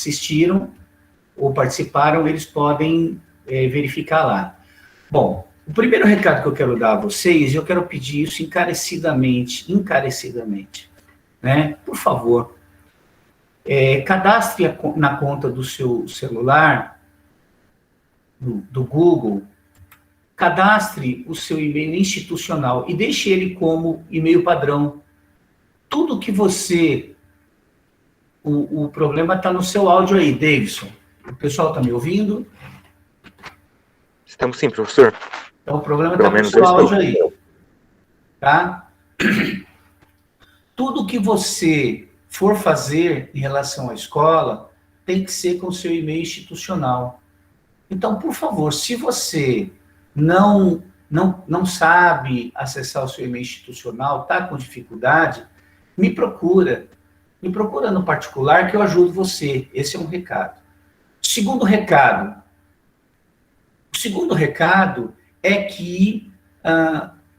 assistiram ou participaram, eles podem verificar lá. Bom, o primeiro recado que eu quero dar a vocês, eu quero pedir isso encarecidamente, né? Por favor, cadastre na conta do seu celular, do Google, cadastre o seu e-mail institucional e deixe ele como e-mail padrão. Tudo que você... O problema está no seu áudio aí, Davidson. O pessoal está me ouvindo? Estamos sim, professor. Então, o problema está no seu áudio aí. Tá? Tudo que você for fazer em relação à escola tem que ser com o seu e-mail institucional. Então, por favor, se você não sabe acessar o seu e-mail institucional, está com dificuldade, me procura. Me procura no particular que eu ajudo você. Esse é um recado. O segundo recado é que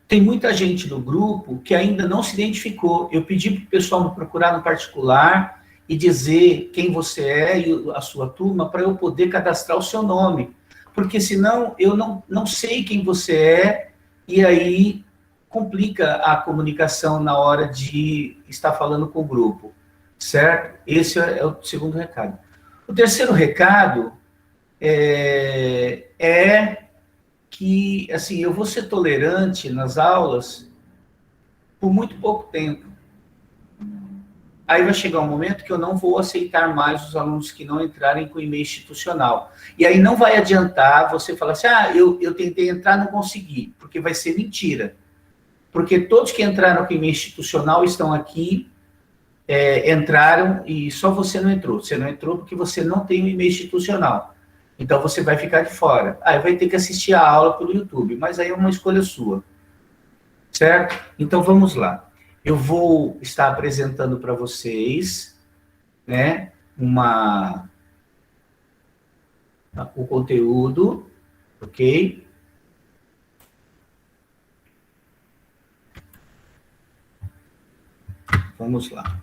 tem muita gente no grupo que ainda não se identificou. Eu pedi para o pessoal me procurar no particular e dizer quem você é e a sua turma para eu poder cadastrar o seu nome. Porque senão eu não sei quem você é e aí complica a comunicação na hora de estar falando com o grupo. Certo? Esse é o segundo recado. O terceiro recado é que, assim, eu vou ser tolerante nas aulas por muito pouco tempo. Aí vai chegar um momento que eu não vou aceitar mais os alunos que não entrarem com e-mail institucional. E aí não vai adiantar você falar assim, eu tentei entrar, não consegui, porque vai ser mentira. Porque todos que entraram com e-mail institucional estão aqui, entraram e só você não entrou. Você não entrou porque você não tem um e-mail institucional. Então, você vai ficar de fora. Aí vai ter que assistir a aula pelo YouTube, mas aí é uma escolha sua. Certo? Então, vamos lá. Eu vou estar apresentando para vocês, né, o conteúdo, ok? Vamos lá.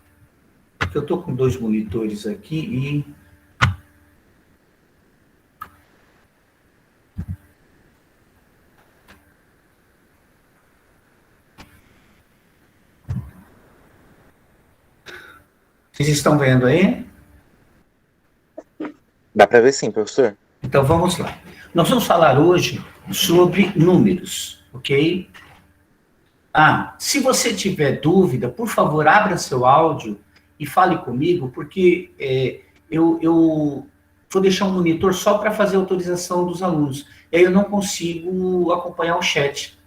Eu estou com 2 monitores aqui e... Vocês estão vendo aí? Dá para ver sim, professor. Então, vamos lá. Nós vamos falar hoje sobre números, ok? Se você tiver dúvida, por favor, abra seu áudio e fale comigo, porque eu vou deixar um monitor só para fazer a autorização dos alunos. E aí eu não consigo acompanhar o chat,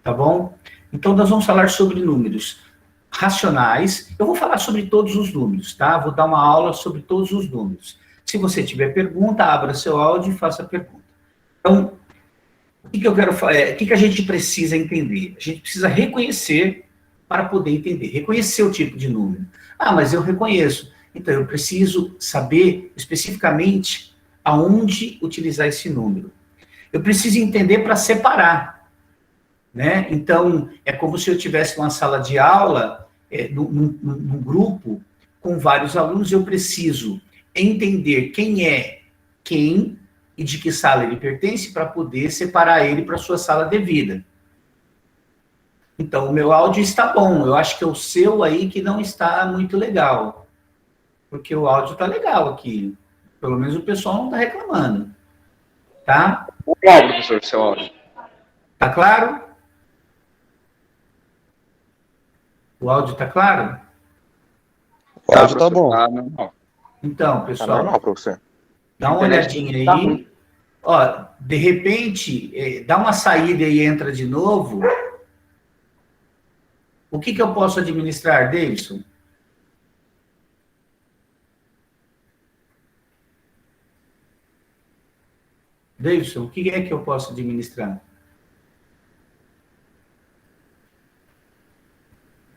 tá bom? Então, nós vamos falar sobre números racionais. Eu vou falar sobre todos os números, tá? Vou dar uma aula sobre todos os números. Se você tiver pergunta, abra seu áudio e faça a pergunta. Então, o que eu quero falar? O que a gente precisa entender? A gente precisa reconhecer para poder entender. Reconhecer o tipo de número. Mas eu reconheço. Então, eu preciso saber especificamente aonde utilizar esse número. Eu preciso entender para separar, né? Então, é como se eu tivesse uma sala de aula, num grupo, com vários alunos, eu preciso entender quem é quem e de que sala ele pertence para poder separar ele para a sua sala devida. Então, o meu áudio está bom. Eu acho que é o seu aí que não está muito legal. Porque o áudio está legal aqui. Pelo menos o pessoal não está reclamando. Tá? Claro, professor, seu áudio. Tá claro? O áudio está claro? O áudio tá bom. Tá normal. Então, pessoal, Tá normal, professor. dá uma olhadinha aí. Ó, de repente, dá uma saída e entra de novo. O que eu posso administrar, Davidson? Davidson, o que é que eu posso administrar?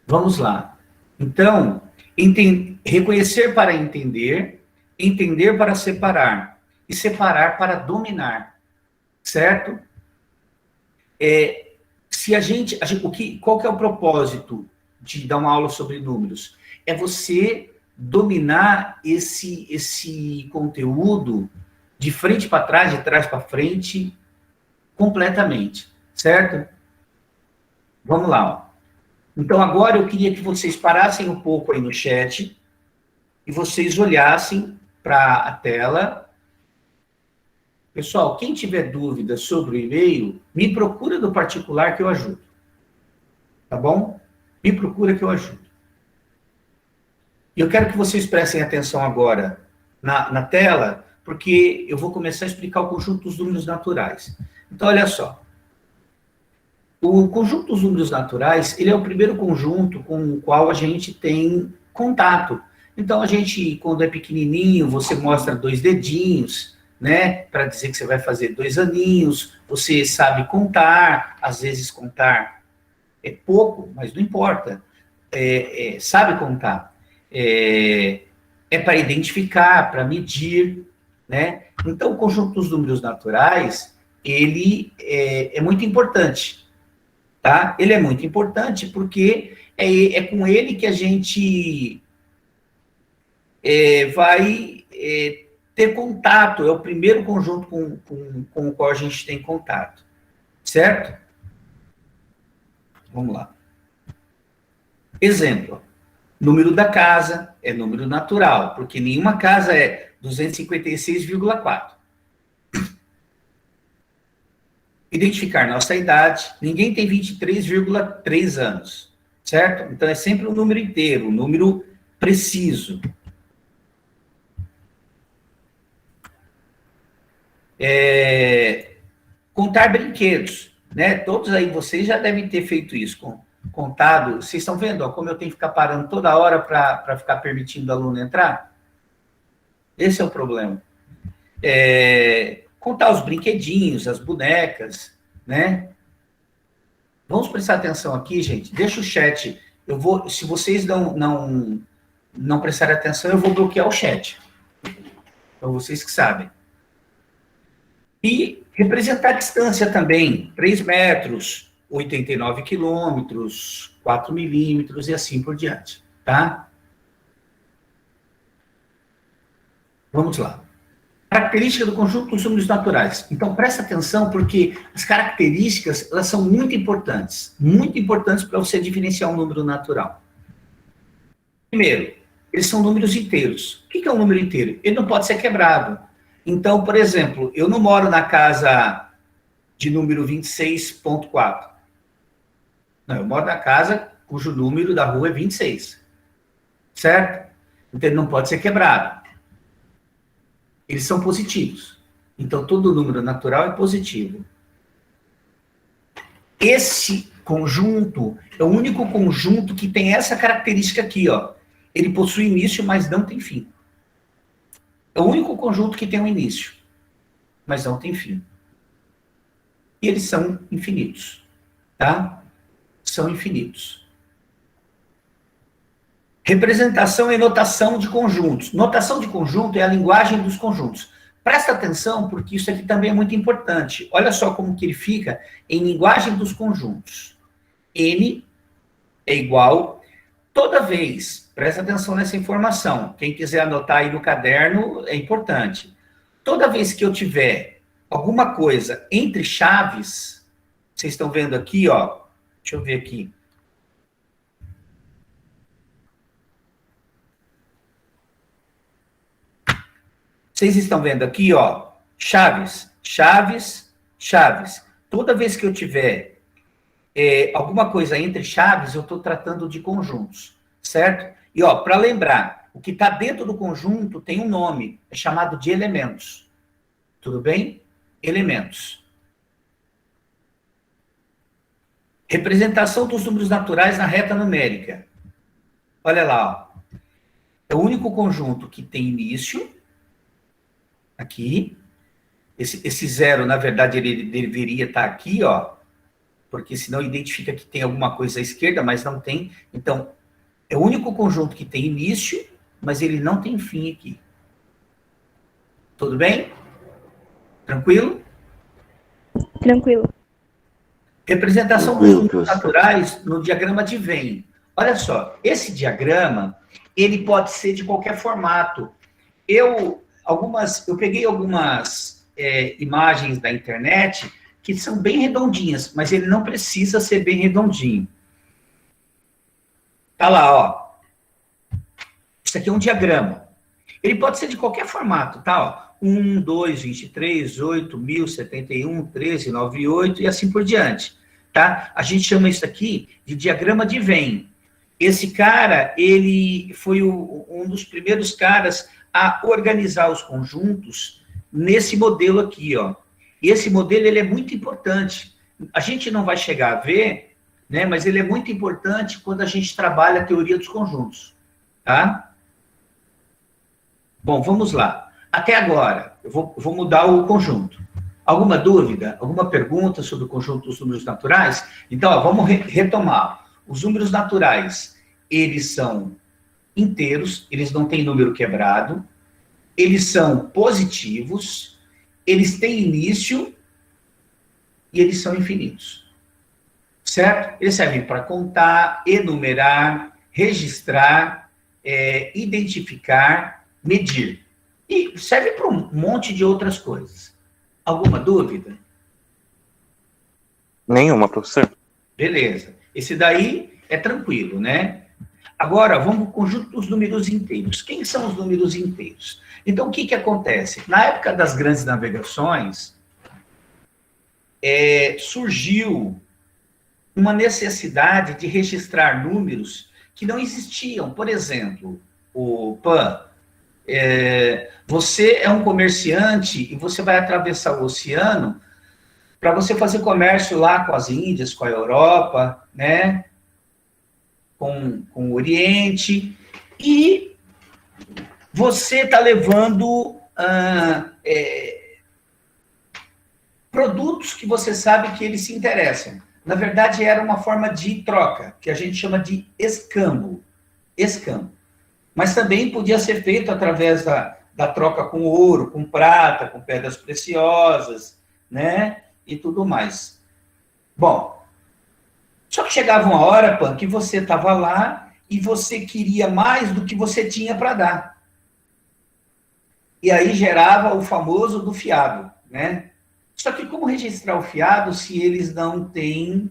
Vamos lá. Então, reconhecer para entender, entender para separar, e separar para dominar, certo? Qual que é o propósito de dar uma aula sobre números? É você dominar esse conteúdo de frente para trás, de trás para frente, completamente, certo? Vamos lá. Ó. Então, agora eu queria que vocês parassem um pouco aí no chat e vocês olhassem para a tela. Pessoal, quem tiver dúvida sobre o e-mail, me procura no particular que eu ajudo. Tá bom? Me procura que eu ajudo. E eu quero que vocês prestem atenção agora na tela, porque eu vou começar a explicar o conjunto dos números naturais. Então, olha só. O conjunto dos números naturais, ele é o primeiro conjunto com o qual a gente tem contato. Então, a gente, quando é pequenininho, você mostra 2 dedinhos, né, para dizer que você vai fazer 2 aninhos, você sabe contar, às vezes contar é pouco, mas não importa, sabe contar. É para identificar, para medir, né? Então, o conjunto dos números naturais, ele é muito importante, tá? Ele é muito importante porque é com ele que a gente vai ter contato, é o primeiro conjunto com o qual a gente tem contato, certo? Vamos lá. Exemplo, número da casa é número natural, porque nenhuma casa é 256,4. Identificar nossa idade, ninguém tem 23,3 anos, certo? Então é sempre um número inteiro, um número preciso. Contar brinquedos, né? Todos aí vocês já devem ter feito isso, contado. Vocês estão vendo, ó, como eu tenho que ficar parando toda hora para ficar permitindo o aluno entrar? Esse é o problema. Contar os brinquedinhos, as bonecas, né? Vamos prestar atenção aqui, gente. Deixa o chat. Se vocês não prestarem atenção, eu vou bloquear o chat. Então, vocês que sabem. E representar a distância também. 3 metros, 89 quilômetros, 4 milímetros e assim por diante, tá? Vamos lá. Característica do conjunto dos números naturais. Então, presta atenção, porque as características, elas são muito importantes para você diferenciar um número natural. Primeiro, eles são números inteiros. O que é um número inteiro? Ele não pode ser quebrado. Então, por exemplo, eu não moro na casa de número 26.4. Não, eu moro na casa cujo número da rua é 26. Certo? Então, ele não pode ser quebrado. Eles são positivos. Então, todo número natural é positivo. Esse conjunto é o único conjunto que tem essa característica aqui, ó. Ele possui início, mas não tem fim. É o único conjunto que tem um início, mas não tem fim. E eles são infinitos, tá? São infinitos. Representação e notação de conjuntos. Notação de conjunto é a linguagem dos conjuntos. Presta atenção, porque isso aqui também é muito importante. Olha só como que ele fica em linguagem dos conjuntos. N é igual, toda vez, presta atenção nessa informação. Quem quiser anotar aí no caderno, é importante. Toda vez que eu tiver alguma coisa entre chaves, vocês estão vendo aqui, ó, deixa eu ver aqui. Vocês estão vendo aqui, ó, chaves, chaves, chaves. Toda vez que eu tiver alguma coisa entre chaves, eu estou tratando de conjuntos, certo? E, ó, para lembrar, o que está dentro do conjunto tem um nome, é chamado de elementos. Tudo bem? Elementos. Representação dos números naturais na reta numérica. Olha lá, ó. É o único conjunto que tem início, aqui. Esse zero, na verdade, ele deveria estar aqui, ó, porque senão identifica que tem alguma coisa à esquerda, mas não tem. Então, é o único conjunto que tem início, mas ele não tem fim aqui. Tudo bem? Tranquilo? Tranquilo. Representação dos números naturais no diagrama de Venn. Olha só, esse diagrama, ele pode ser de qualquer formato. Eu peguei algumas imagens da internet que são bem redondinhas, mas ele não precisa ser bem redondinho. Tá lá, ó. Isso aqui é um diagrama. Ele pode ser de qualquer formato, tá? Ó. 1, 2, 23, 8, 1071, 13, 98 e assim por diante, tá? A gente chama isso aqui de diagrama de Venn. Esse cara, ele foi um dos primeiros caras a organizar os conjuntos nesse modelo aqui, ó. E esse modelo, ele é muito importante. A gente não vai chegar a ver, né, mas ele é muito importante quando a gente trabalha a teoria dos conjuntos, tá? Bom, vamos lá. Até agora, eu vou mudar o conjunto. Alguma dúvida? Alguma pergunta sobre o conjunto dos números naturais? Então, ó, vamos retomar. Os números naturais, eles são inteiros, eles não têm número quebrado, eles são positivos, eles têm início e eles são infinitos. Certo? Eles servem para contar, enumerar, registrar, identificar, medir. E serve para um monte de outras coisas. Alguma dúvida? Nenhuma, professor. Beleza. Esse daí é tranquilo, né? Agora, vamos para o conjunto dos números inteiros. Quem são os números inteiros? Então, o que acontece? Na época das grandes navegações, surgiu uma necessidade de registrar números que não existiam. Por exemplo, o PAN. Você é um comerciante e você vai atravessar o oceano para você fazer comércio lá com as Índias, com a Europa, né? Com o Oriente, e você está levando produtos que você sabe que eles se interessam. Na verdade, era uma forma de troca, que a gente chama de escambo. Escambo. Mas também podia ser feito através da troca com ouro, com prata, com pedras preciosas, né? E tudo mais. Bom, só que chegava uma hora, Pan, que você estava lá e você queria mais do que você tinha para dar. E aí gerava o famoso do fiado, né? Só que como registrar o fiado se eles não têm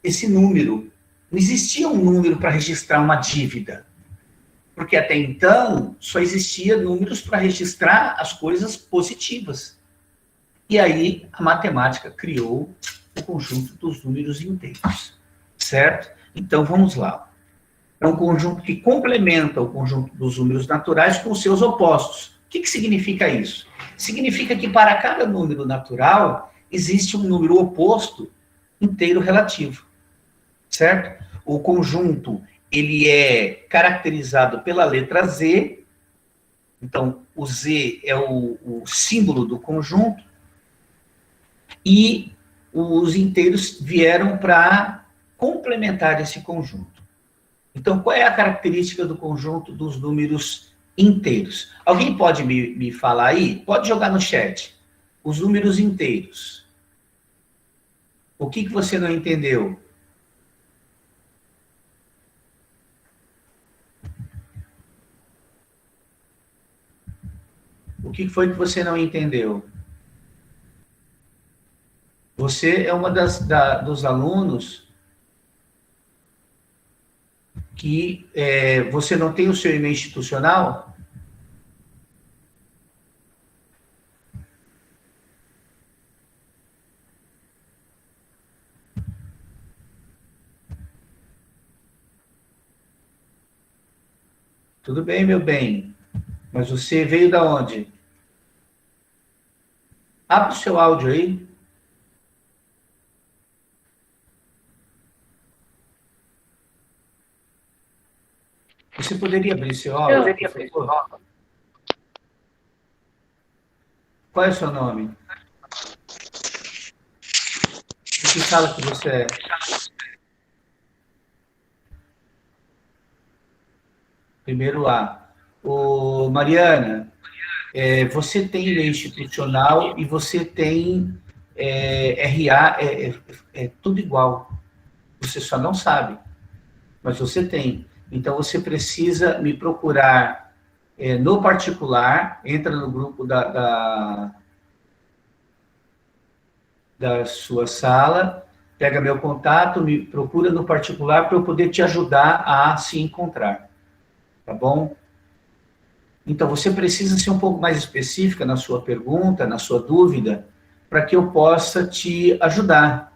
esse número? Não existia um número para registrar uma dívida. Porque até então só existia números para registrar as coisas positivas. E aí a matemática criou o conjunto dos números inteiros, certo? Então, vamos lá. É um conjunto que complementa o conjunto dos números naturais com os seus opostos. O que significa isso? Significa que para cada número natural, existe um número oposto inteiro relativo, certo? O conjunto, ele é caracterizado pela letra Z, então, o Z é o símbolo do conjunto, e os inteiros vieram para complementar esse conjunto. Então, qual é a característica do conjunto dos números inteiros? Alguém pode me falar aí? Pode jogar no chat. Os números inteiros. O que você não entendeu? O que foi que você não entendeu? Você é uma dos alunos que você não tem o seu e-mail institucional? Tudo bem, meu bem. Mas você veio da onde? Abre o seu áudio aí. Você poderia abrir seu áudio, por favor? Qual é o seu nome? De que sala que você é? Primeiro A. Ô, Mariana, você tem e-mail institucional e você tem RA, tudo igual. Você só não sabe, mas você tem. Então, você precisa me procurar no particular, entra no grupo da sua sala, pega meu contato, me procura no particular para eu poder te ajudar a se encontrar. Tá bom? Então, você precisa ser um pouco mais específica na sua pergunta, na sua dúvida, para que eu possa te ajudar.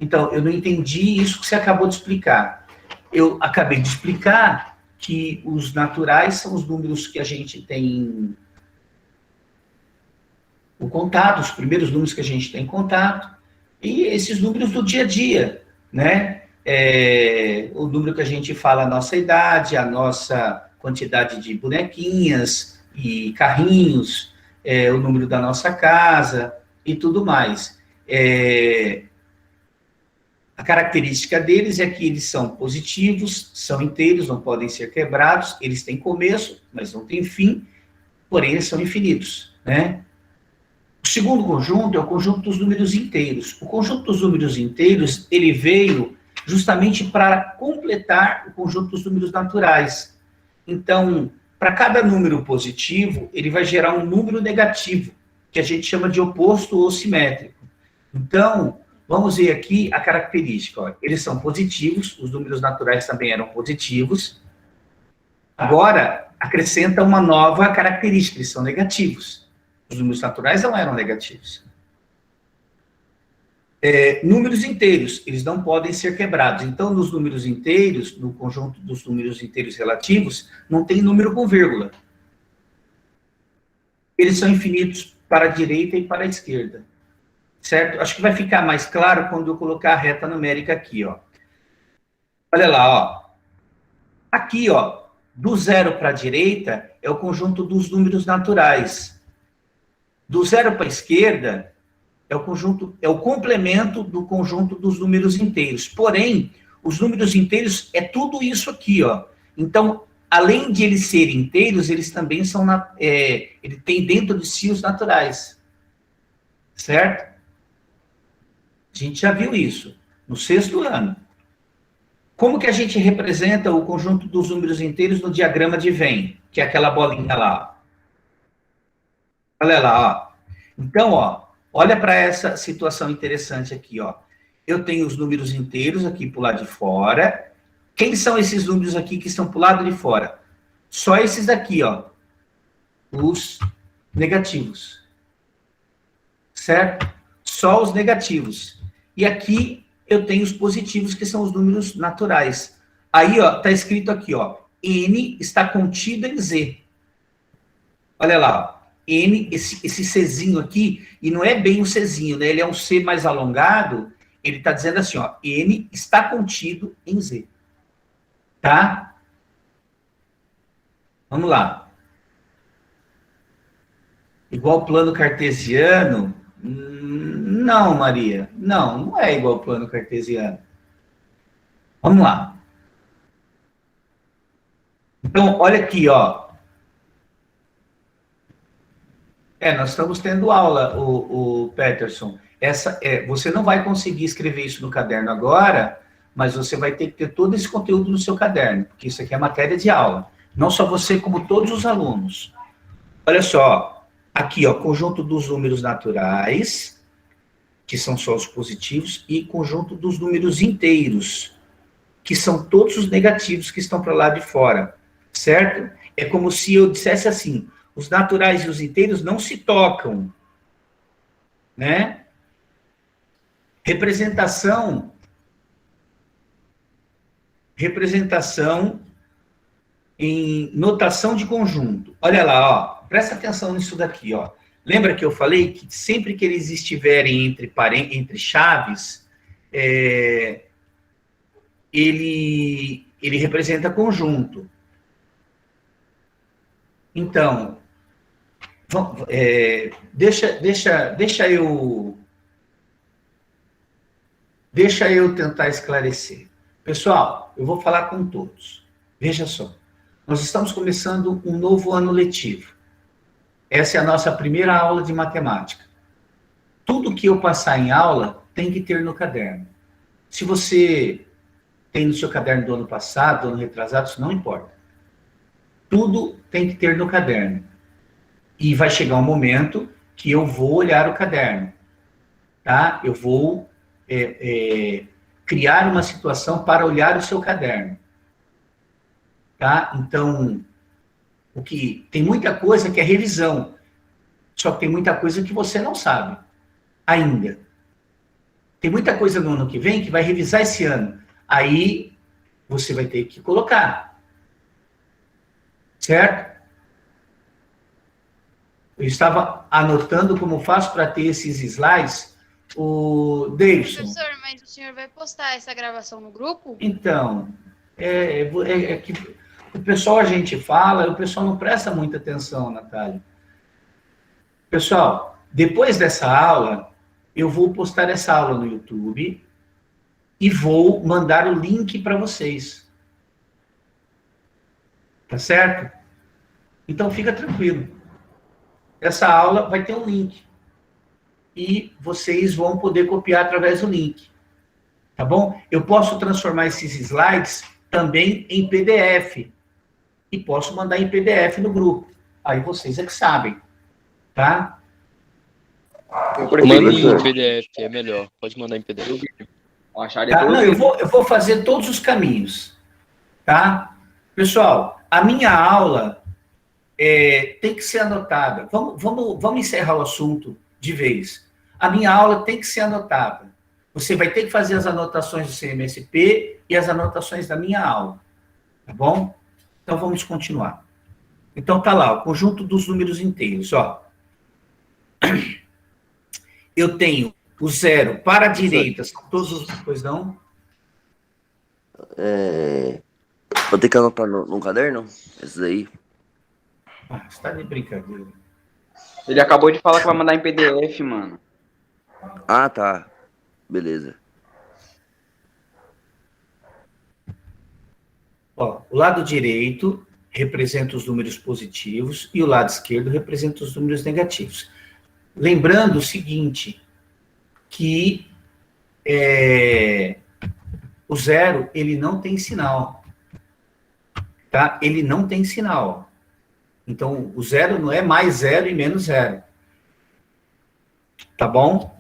Então, eu não entendi isso que você acabou de explicar. Eu acabei de explicar que os naturais são os números que a gente tem o contato, os primeiros números que a gente tem contato, e esses números do dia a dia, né? O número que a gente fala a nossa idade, a nossa quantidade de bonequinhas e carrinhos, o número da nossa casa e tudo mais. A característica deles é que eles são positivos, são inteiros, não podem ser quebrados, eles têm começo, mas não têm fim, porém eles são infinitos, né? O segundo conjunto é o conjunto dos números inteiros. O conjunto dos números inteiros, ele veio justamente para completar o conjunto dos números naturais. Então, para cada número positivo, ele vai gerar um número negativo, que a gente chama de oposto ou simétrico. Então, vamos ver aqui a característica. Ó. Eles são positivos, os números naturais também eram positivos. Agora, acrescenta uma nova característica, eles são negativos. Os números naturais não eram negativos. Números inteiros, eles não podem ser quebrados. Então, nos números inteiros, no conjunto dos números inteiros relativos, não tem número com vírgula. Eles são infinitos para a direita e para a esquerda. Certo? Acho que vai ficar mais claro quando eu colocar a reta numérica aqui, ó. Olha lá, ó. Aqui, ó, do zero para a direita é o conjunto dos números naturais. Do zero para a esquerda é o complemento do conjunto dos números inteiros. Porém, os números inteiros é tudo isso aqui, ó. Então, além de eles serem inteiros, eles também são ele tem dentro de si os naturais. Certo? A gente já viu isso no 6º ano. Como que a gente representa o conjunto dos números inteiros no diagrama de Venn, que é aquela bolinha lá? Olha lá, ó. Então, ó, olha para essa situação interessante aqui, ó. Eu tenho os números inteiros aqui para o lado de fora. Quem são esses números aqui que estão para o lado de fora? Só esses aqui, ó. Os negativos. Certo? Só os negativos. E aqui eu tenho os positivos, que são os números naturais. Aí, ó, tá escrito aqui, ó. N está contido em Z. Olha lá, ó. N, esse Czinho aqui, e não é bem um Czinho, né? Ele é um C mais alongado, ele está dizendo assim, ó, N está contido em Z. Tá? Vamos lá. Igual plano cartesiano? Não, Maria. Não é igual plano cartesiano. Vamos lá. Então, olha aqui, ó. Nós estamos tendo aula, o Peterson. Você não vai conseguir escrever isso no caderno agora, mas você vai ter que ter todo esse conteúdo no seu caderno, porque isso aqui é matéria de aula. Não só você, como todos os alunos. Olha só, aqui, ó, conjunto dos números naturais, que são só os positivos, e conjunto dos números inteiros, que são todos os negativos que estão para lá de fora, certo? É como se eu dissesse assim, os naturais e os inteiros não se tocam, né? Representação em notação de conjunto. Olha lá, ó, presta atenção nisso daqui, ó. Lembra que eu falei que sempre que eles estiverem entre chaves, ele representa conjunto. Então, deixa eu tentar esclarecer. Pessoal, eu vou falar com todos. Veja só, nós estamos começando um novo ano letivo. Essa é a nossa primeira aula de matemática. Tudo que eu passar em aula tem que ter no caderno. Se você tem no seu caderno do ano passado, do ano retrasado, isso não importa. Tudo tem que ter no caderno. E vai chegar um momento que eu vou olhar o caderno, tá? Eu vou criar uma situação para olhar o seu caderno, tá? Então, tem muita coisa que é revisão, só que tem muita coisa que você não sabe ainda. Tem muita coisa no ano que vem que vai revisar esse ano. Aí você vai ter que colocar. Certo? Eu estava anotando como faço para ter esses slides. O Davidson. Professor, mas o senhor vai postar essa gravação no grupo? Então, é que o pessoal a gente fala, o pessoal não presta muita atenção, Natália. Pessoal, depois dessa aula, eu vou postar essa aula no YouTube e vou mandar o link para vocês. Tá certo? Então, fica tranquilo. Essa aula vai ter um link. E vocês vão poder copiar através do link. Tá bom? Eu posso transformar esses slides também em PDF. E posso mandar em PDF no grupo. Aí vocês é que sabem. Tá? Manda em PDF, é melhor. Pode mandar em PDF. Tá? Não, eu vou fazer todos os caminhos. Tá? Pessoal, a minha aula tem que ser anotada. Vamos encerrar o assunto de vez. A minha aula tem que ser anotada. Você vai ter que fazer as anotações do CMSP e as anotações da minha aula. Tá bom? Então, vamos continuar. Então, tá lá, o conjunto dos números inteiros, ó. Eu tenho o 0 para a direita, são todos os... Pois não? Vou ter que anotar no caderno? Esse daí. Ah, você tá de brincadeira. Ele acabou de falar que vai mandar em PDF, mano. Ah, tá. Beleza. Ó, o lado direito representa os números positivos e o lado esquerdo representa os números negativos. Lembrando o seguinte, que o 0, ele não tem sinal. Tá? Ele não tem sinal. Então, o 0 não é mais 0 e menos 0. Tá bom?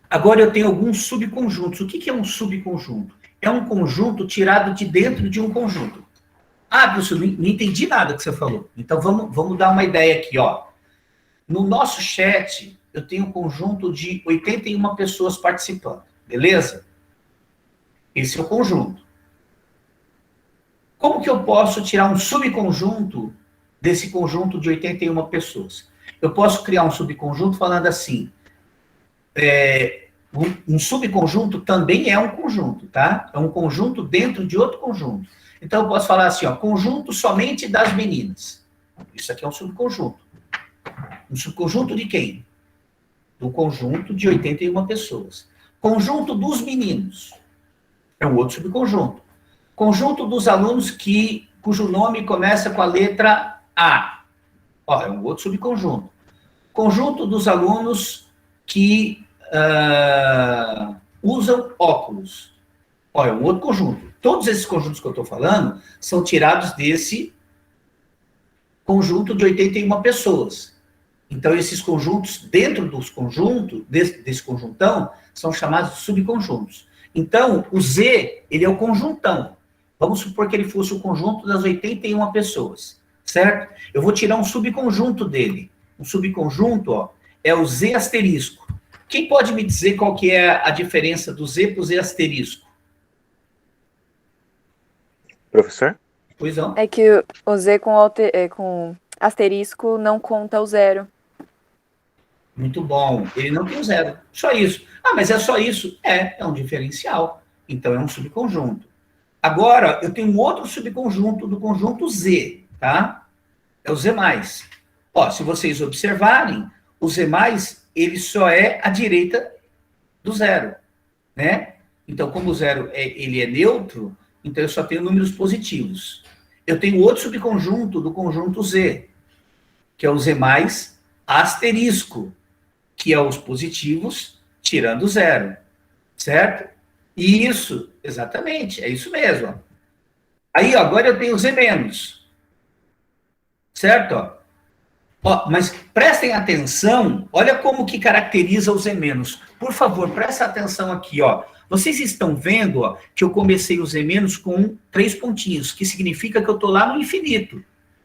Agora eu tenho alguns subconjuntos. O que é um subconjunto? É um conjunto tirado de dentro de um conjunto. Ah, professor, não entendi nada que você falou. Então, vamos dar uma ideia aqui, ó. No nosso chat, eu tenho um conjunto de 81 pessoas participando. Beleza? Esse é o conjunto. Como que eu posso tirar um subconjunto desse conjunto de 81 pessoas? Eu posso criar um subconjunto falando assim, um subconjunto também é um conjunto, tá? É um conjunto dentro de outro conjunto. Então, eu posso falar assim, ó, conjunto somente das meninas. Isso aqui é um subconjunto. Um subconjunto de quem? Do conjunto de 81 pessoas. Conjunto dos meninos. É um outro subconjunto. Conjunto dos alunos cujo nome começa com a letra A. Ó, é um outro subconjunto. Conjunto dos alunos que usam óculos. Ó, é um outro conjunto. Todos esses conjuntos que eu estou falando são tirados desse conjunto de 81 pessoas. Então, esses conjuntos, dentro dos conjuntos, desse conjuntão, são chamados de subconjuntos. Então, o Z, ele é o conjuntão. Vamos supor que ele fosse o conjunto das 81 pessoas, certo? Eu vou tirar um subconjunto dele. Um subconjunto, ó, é o Z asterisco. Quem pode me dizer qual que é a diferença do Z para o Z asterisco? Professor? Pois não. É que o Z com asterisco não conta o 0. Muito bom. Ele não tem o 0. Só isso. Ah, mas é só isso? É um diferencial. Então, é um subconjunto. Agora, eu tenho um outro subconjunto do conjunto Z, tá? É o Z+. Ó, se vocês observarem, o Z+, ele só é à direita do 0, né? Então, como o 0 ele é neutro, então eu só tenho números positivos. Eu tenho outro subconjunto do conjunto Z, que é o Z+, asterisco, que é os positivos tirando o 0, certo? Isso, exatamente, é isso mesmo. Ó. Aí, ó, agora eu tenho Z menos. Certo? Ó? Ó, mas prestem atenção, olha como que caracteriza o Z menos. Por favor, presta atenção aqui, ó. Vocês estão vendo, ó, que eu comecei o Z menos com 3 pontinhos, que significa que eu estou lá no infinito.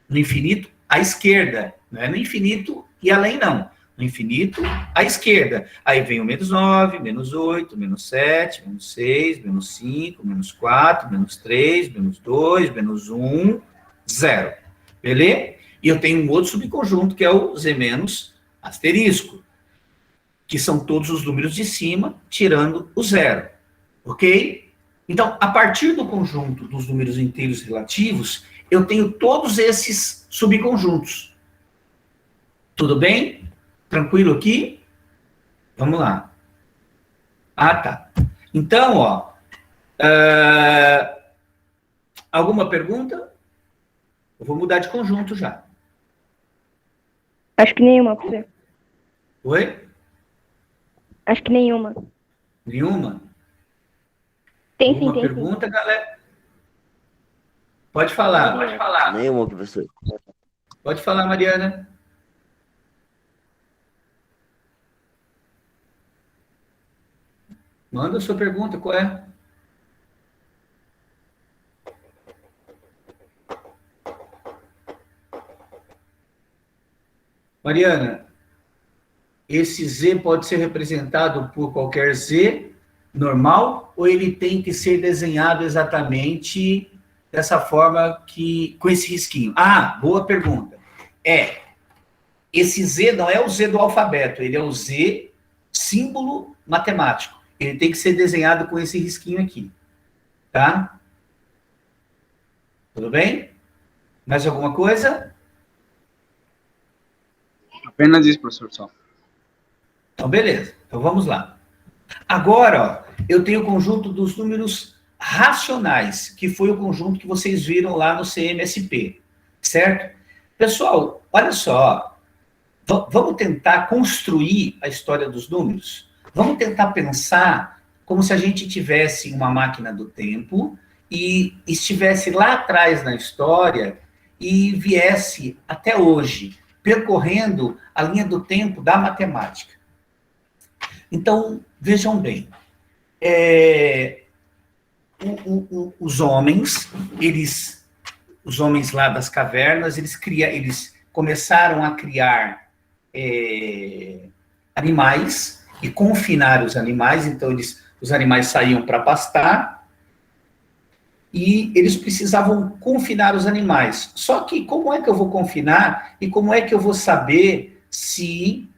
No infinito à esquerda, não é no infinito e além não. No infinito à esquerda. Aí vem o menos 9, menos 8, menos 7, menos 6, menos 5, menos 4, menos 3, menos 2, menos 1, 0. Beleza? E eu tenho um outro subconjunto, que é o Z menos asterisco, que são todos os números de cima, tirando o 0. Ok? Então, a partir do conjunto dos números inteiros relativos, eu tenho todos esses subconjuntos. Tudo bem? Tranquilo aqui? Vamos lá. Ah, tá. Então, ó, alguma pergunta? Eu vou mudar de conjunto já. Acho que nenhuma, professor. Oi? Acho que nenhuma. Nenhuma? Tem Alguma sim, tem pergunta, galera? Pode falar, pode falar. Nenhuma, professor. Pode falar, Mariana. Manda a sua pergunta, qual é? Mariana, esse Z pode ser representado por qualquer Z normal ou ele tem que ser desenhado exatamente dessa forma que com esse risquinho? Ah, boa pergunta. Esse Z não é o Z do alfabeto, ele é o Z símbolo matemático. Ele tem que ser desenhado com esse risquinho aqui, tá? Tudo bem? Mais alguma coisa? Apenas isso, professor, só. Então, beleza. Então, vamos lá. Agora, ó, eu tenho o conjunto dos números racionais, que foi o conjunto que vocês viram lá no CMSP, certo? Pessoal, olha só. Vamos tentar construir a história dos números? Vamos tentar pensar como se a gente tivesse uma máquina do tempo e estivesse lá atrás na história e viesse até hoje, percorrendo a linha do tempo da matemática. Então, vejam bem, os homens lá das cavernas, eles começaram a criar animais e confinar os animais, então os animais saíam para pastar, e eles precisavam confinar os animais. Só que como é que eu vou confinar e como é que eu vou saber se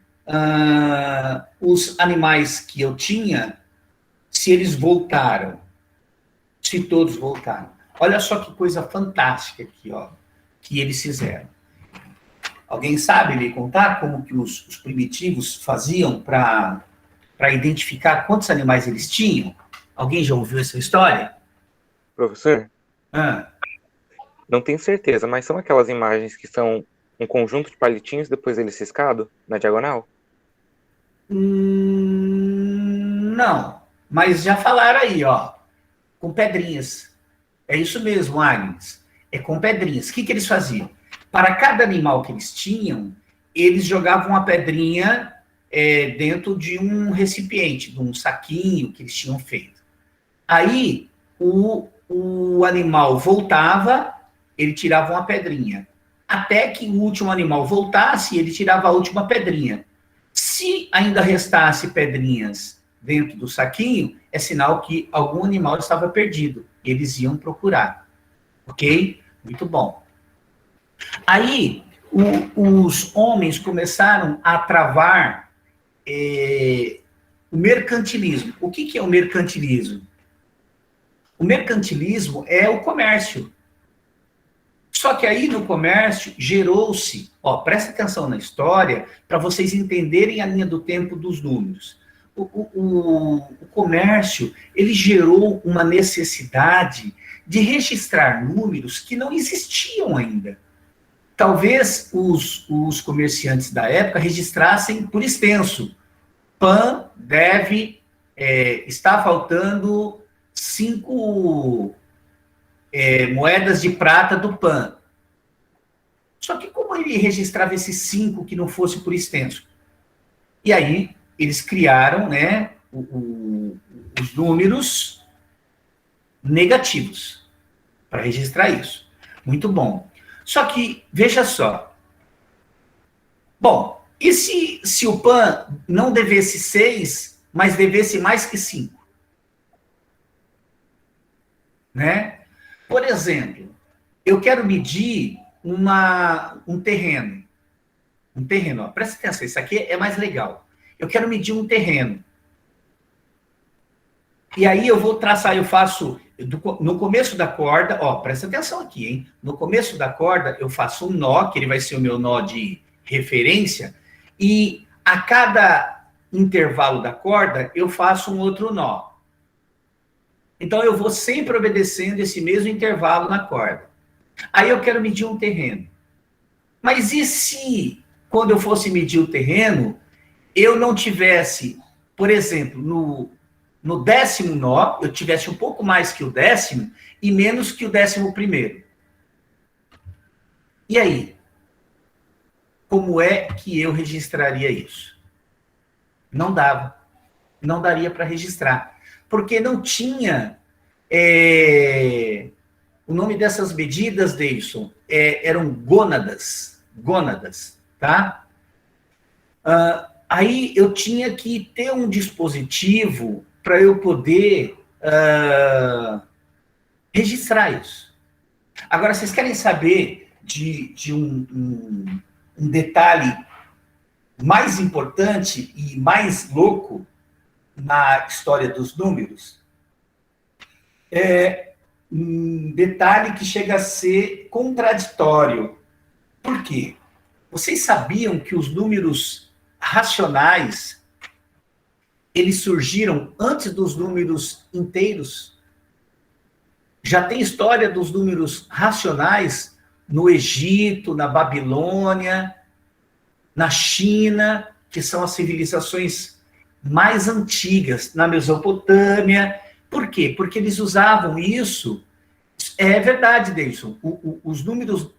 os animais que eu tinha, se eles voltaram, se todos voltaram? Olha só que coisa fantástica aqui, ó, que eles fizeram. Alguém sabe me contar como que os primitivos faziam para identificar quantos animais eles tinham? Alguém já ouviu essa história? Professor, Ah, não tenho certeza, mas são aquelas imagens que são um conjunto de palitinhos, depois ele ciscado, na diagonal? não, mas já falaram aí, ó, com pedrinhas. É isso mesmo, Agnes. É com pedrinhas. O que eles faziam? Para cada animal que eles tinham, eles jogavam uma pedrinha dentro de um recipiente, de um saquinho que eles tinham feito. Aí, o animal voltava, ele tirava uma pedrinha. Até que o último animal voltasse, ele tirava a última pedrinha. Se ainda restasse pedrinhas dentro do saquinho, é sinal que algum animal estava perdido. Eles iam procurar. Ok? Muito bom. Aí, os homens começaram a travar o mercantilismo. O que é o mercantilismo? O mercantilismo é o comércio. Só que aí no comércio gerou-se, ó, presta atenção na história para vocês entenderem a linha do tempo dos números. O comércio, ele gerou uma necessidade de registrar números que não existiam ainda. Talvez os comerciantes da época registrassem por extenso. Pão deve, está faltando 5 moedas de prata do PAN. Só que como ele registrava esses 5 que não fosse por extenso? E aí eles criaram, né, os números negativos para registrar isso. Muito bom. Só que, veja só. Bom, e se o PAN não devesse 6, mas devesse mais que 5? Né? Por exemplo, eu quero medir um terreno. Um terreno, ó, presta atenção, isso aqui é mais legal. Eu quero medir um terreno. E aí eu vou traçar, eu faço, no começo da corda, ó, presta atenção aqui, hein? No começo da corda, eu faço um nó, que ele vai ser o meu nó de referência, e a cada intervalo da corda, eu faço um outro nó. Então, eu vou sempre obedecendo esse mesmo intervalo na corda. Aí eu quero medir um terreno. Mas e se, quando eu fosse medir o terreno, eu não tivesse, por exemplo, no 10º nó, eu tivesse um pouco mais que o 10º e menos que o 11º? E aí? Como é que eu registraria isso? Não dava. Não daria para registrar. Porque não tinha... o nome dessas medidas, Deilson, eram gônadas. Gônadas, tá? Aí eu tinha que ter um dispositivo para eu poder registrar isso. Agora, vocês querem saber de um detalhe mais importante e mais louco na história dos números? Um detalhe que chega a ser contraditório. Por quê? Vocês sabiam que os números racionais, eles surgiram antes dos números inteiros? Já tem história dos números racionais no Egito, na Babilônia, na China, que são as civilizações mais antigas, na Mesopotâmia. Por quê? Porque eles usavam isso. É verdade, Deilson. Os números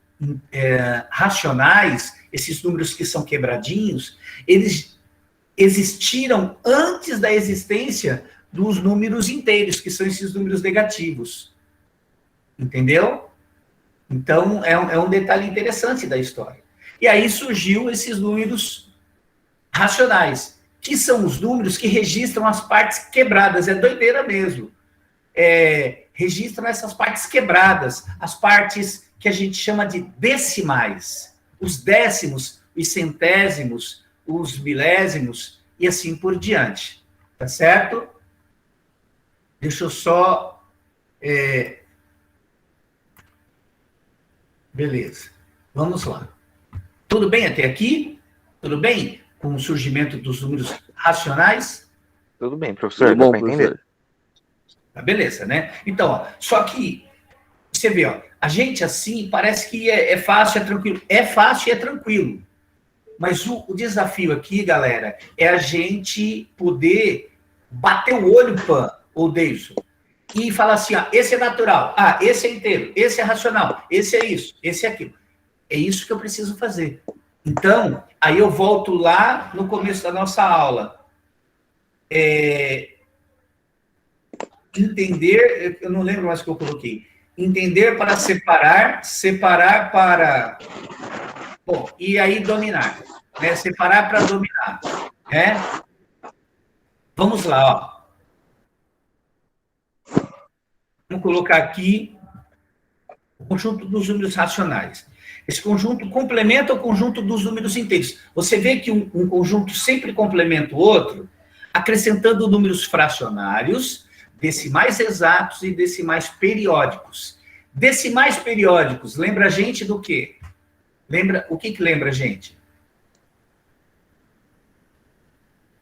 racionais, esses números que são quebradinhos, eles existiram antes da existência dos números inteiros, que são esses números negativos. Entendeu? Então, é um detalhe interessante da história. E aí surgiu esses números racionais, que são os números que registram as partes quebradas. É doideira mesmo. Registram essas partes quebradas, as partes que a gente chama de decimais. Os décimos, os centésimos, os milésimos, e assim por diante. Tá certo? Deixa eu só... Beleza. Vamos lá. Tudo bem até aqui? Tudo bem? Com o surgimento dos números racionais? Tudo bem, professor, Tudo bom, dá para entender. professor? Tá, beleza, né? Então, ó, só que, você vê, ó, a gente assim, parece que é fácil, é tranquilo. É fácil e é tranquilo. Mas o desafio aqui, galera, é a gente poder bater o olho, Pan, ou Deilson, e falar assim, ó, esse é natural, esse é inteiro, esse é racional, esse é isso, esse é aquilo. É isso que eu preciso fazer. Então, aí eu volto lá no começo da nossa aula. Entender, eu não lembro mais o que eu coloquei. Entender para separar, separar para... Bom, e aí dominar. Né? Separar para dominar. Né? Vamos lá, ó. Vamos colocar aqui o conjunto dos números racionais. Esse conjunto complementa o conjunto dos números inteiros. Você vê que um conjunto sempre complementa o outro, acrescentando números fracionários, decimais exatos e decimais periódicos. Decimais periódicos, lembra a gente do quê? O que lembra a gente?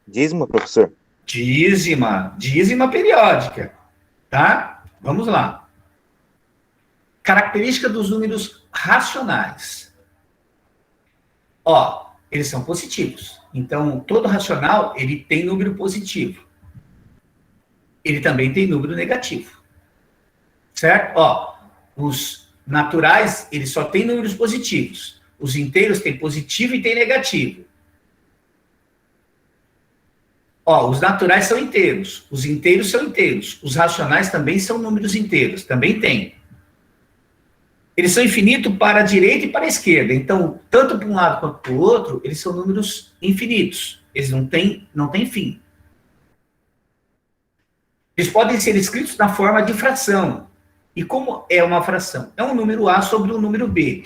Dízima, professor? Dízima periódica, tá? Vamos lá. Característica dos números racionais. Ó, eles são positivos. Então, todo racional, ele tem número positivo. ele também tem número negativo. Certo? Ó, os naturais, eles só têm números positivos. Os inteiros têm positivo e têm negativo. Ó, os naturais são inteiros, os inteiros são inteiros, os racionais também são números inteiros, também tem. Eles são infinitos para a direita e para a esquerda, então, tanto para um lado quanto para o outro, eles são números infinitos, eles não têm fim. Eles podem ser escritos na forma de fração. E como é uma fração? É um número A sobre um número B,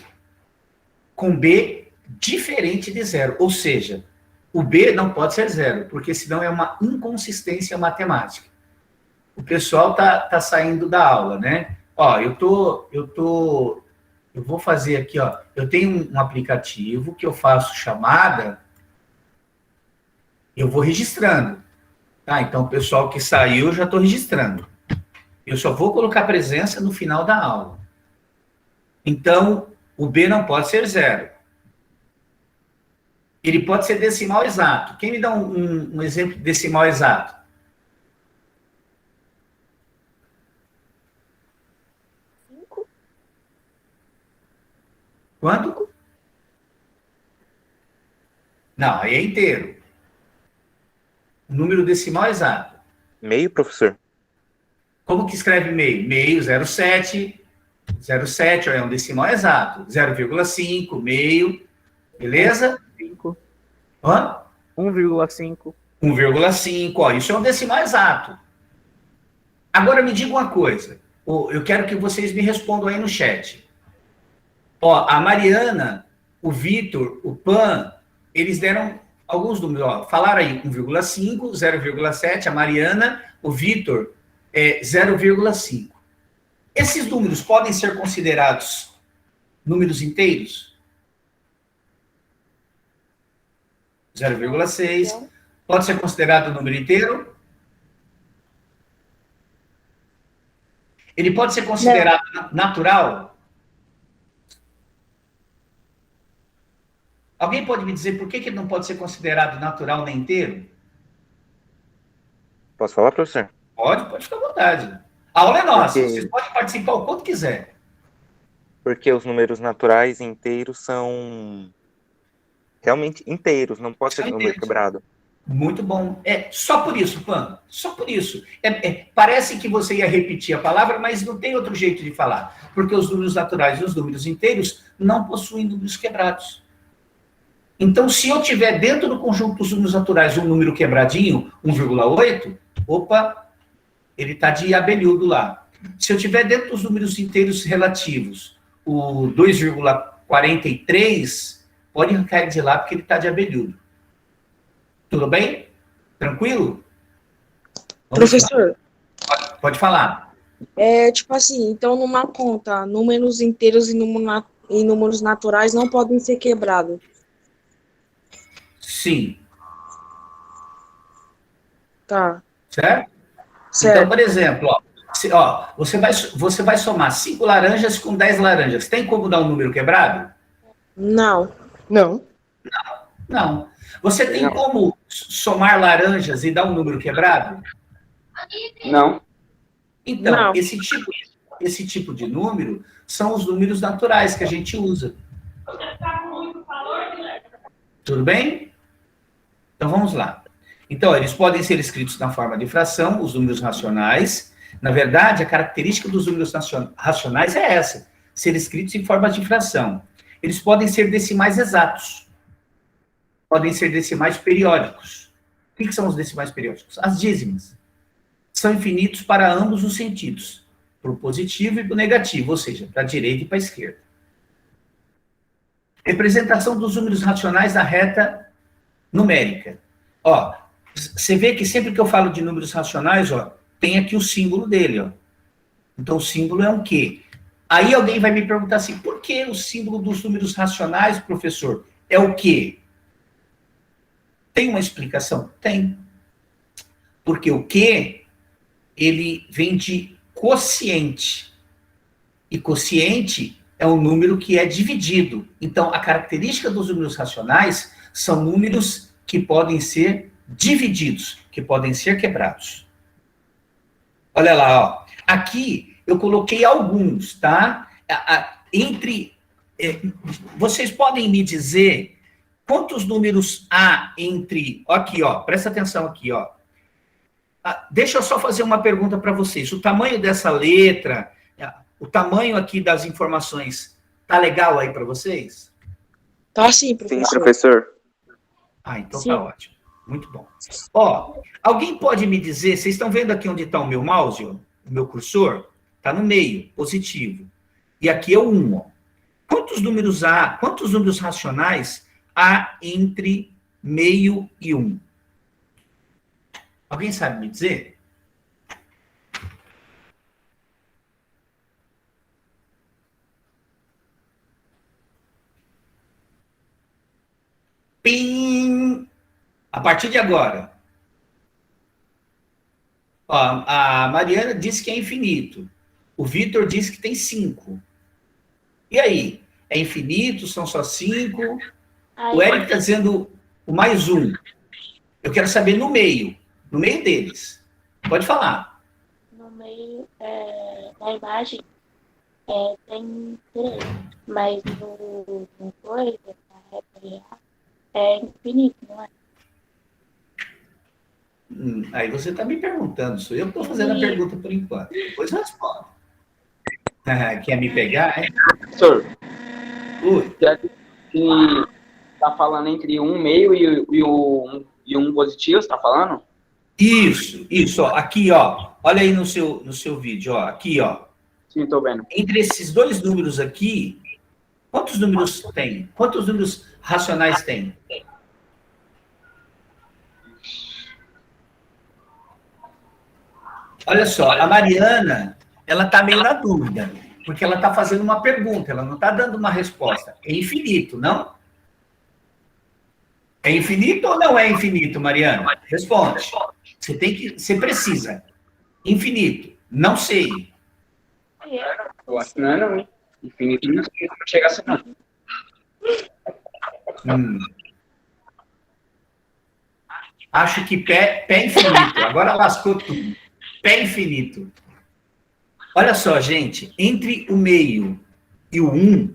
com B diferente de zero, ou seja, o B não pode ser zero, porque senão é uma inconsistência matemática. O pessoal tá saindo da aula, né? Ó, eu vou fazer aqui, ó. Eu tenho um aplicativo que eu faço chamada, eu vou registrando. Tá? Então, o pessoal que saiu, eu já estou registrando. Eu só vou colocar presença no final da aula. Então, o B não pode ser zero. Ele pode ser decimal exato. Quem me dá um exemplo de decimal exato? Quanto? Não, aí é inteiro. O número decimal exato. Meio, professor? Como que escreve meio? Meio, 0,7. 0,7 é um decimal exato. 0,5, meio. Beleza? 5. Hã? 1,5. 1,5, ó, isso é um decimal exato. Agora me diga uma coisa. Eu quero que vocês me respondam aí no chat. Ó, a Mariana, o Vitor, o Pan, eles deram alguns números, ó. Falaram aí 1,5, 0,7, a Mariana, o Vitor, 0,5. Esses números podem ser considerados números inteiros? 0,6. Pode ser considerado número inteiro? Ele pode ser considerado natural? Alguém pode me dizer por que ele não pode ser considerado natural nem inteiro? Posso falar, professor? Pode ficar à vontade. A aula é nossa, Porque... vocês podem participar o quanto quiser. Porque os números naturais inteiros são realmente inteiros, não pode ser número quebrado. Muito bom. Só por isso, Pan. Só por isso. Parece que você ia repetir a palavra, mas não tem outro jeito de falar. Porque os números naturais e os números inteiros não possuem números quebrados. Então, se eu tiver dentro do conjunto dos números naturais um número quebradinho, 1,8, opa, ele está de abelhudo lá. Se eu tiver dentro dos números inteiros relativos, o 2,43, pode arrancar de lá porque ele está de abelhudo. Tudo bem? Tranquilo? Professor, pode falar. Tipo assim, então numa conta, números inteiros e números naturais não podem ser quebrados. Sim. Tá. Certo? Então, por exemplo, você vai somar 5 laranjas com 10 laranjas. Tem como dar um número quebrado? Não. Não. Você tem como somar laranjas e dar um número quebrado? Não. Então, Não. Esse tipo de número são os números naturais que a gente usa. Tudo bem? Então, vamos lá. Então, eles podem ser escritos na forma de fração, os números racionais. Na verdade, a característica dos números racionais é essa, ser escritos em forma de fração. Eles podem ser decimais exatos. Podem ser decimais periódicos. O que são os decimais periódicos? As dízimas. São infinitos para ambos os sentidos, para o positivo e para o negativo, ou seja, para a direita e para a esquerda. Representação dos números racionais na reta numérica. Ó, você vê que sempre que eu falo de números racionais, ó, tem aqui o símbolo dele, ó. Então, o símbolo é um quê? Aí alguém vai me perguntar assim, por que o símbolo dos números racionais, professor, é o quê? Tem uma explicação? Tem. Porque o quê, ele vem de quociente. E quociente é um número que é dividido. Então, a característica dos números racionais são números que podem ser divididos, que podem ser quebrados. Olha lá, ó. Aqui eu coloquei alguns, tá? Vocês podem me dizer quantos números há entre... Aqui, ó, presta atenção aqui, ó. Deixa eu só fazer uma pergunta para vocês. O tamanho dessa letra, o tamanho aqui das informações, tá legal aí para vocês? Tá sim, Sim, professor. professor. Então Sim. tá ótimo. Muito bom. Ó, alguém pode me dizer, vocês estão vendo aqui onde está o meu mouse, ó, o meu cursor? Está no meio, positivo. E aqui é o 1, ó. Quantos números racionais há entre meio e 1? Alguém sabe me dizer? Pim! A partir de agora. Ó, a Mariana disse que é infinito. O Vitor disse que tem 5. E aí? É infinito? São só 5? O Eric está dizendo o mais 1. Eu quero saber no meio deles. Pode falar. No meio da imagem tem 3, mas no coisa, na reta real, é infinito, não é? Aí você está me perguntando, sou eu que estou fazendo a pergunta por enquanto. Depois eu respondo. Quer me pegar, hein? Professor, Ui. se tá falando entre um meio e um positivo, você tá falando? Isso, ó. Aqui, ó. Olha aí no seu vídeo, ó. Aqui, ó. Sim, tô vendo. Entre esses dois números aqui, quantos números tem? Quantos números racionais tem? Olha só, a Mariana, ela tá meio na dúvida, porque ela tá fazendo uma pergunta, ela não tá dando uma resposta. É infinito, não? É infinito ou não é infinito, Mariana? Responde. Você precisa. Infinito. Não sei. Eu acho que não é não. Infinito não chega a ser não. Acho que pé infinito. Agora lascou tudo. Pé infinito. Olha só, gente. Entre o meio e o 1,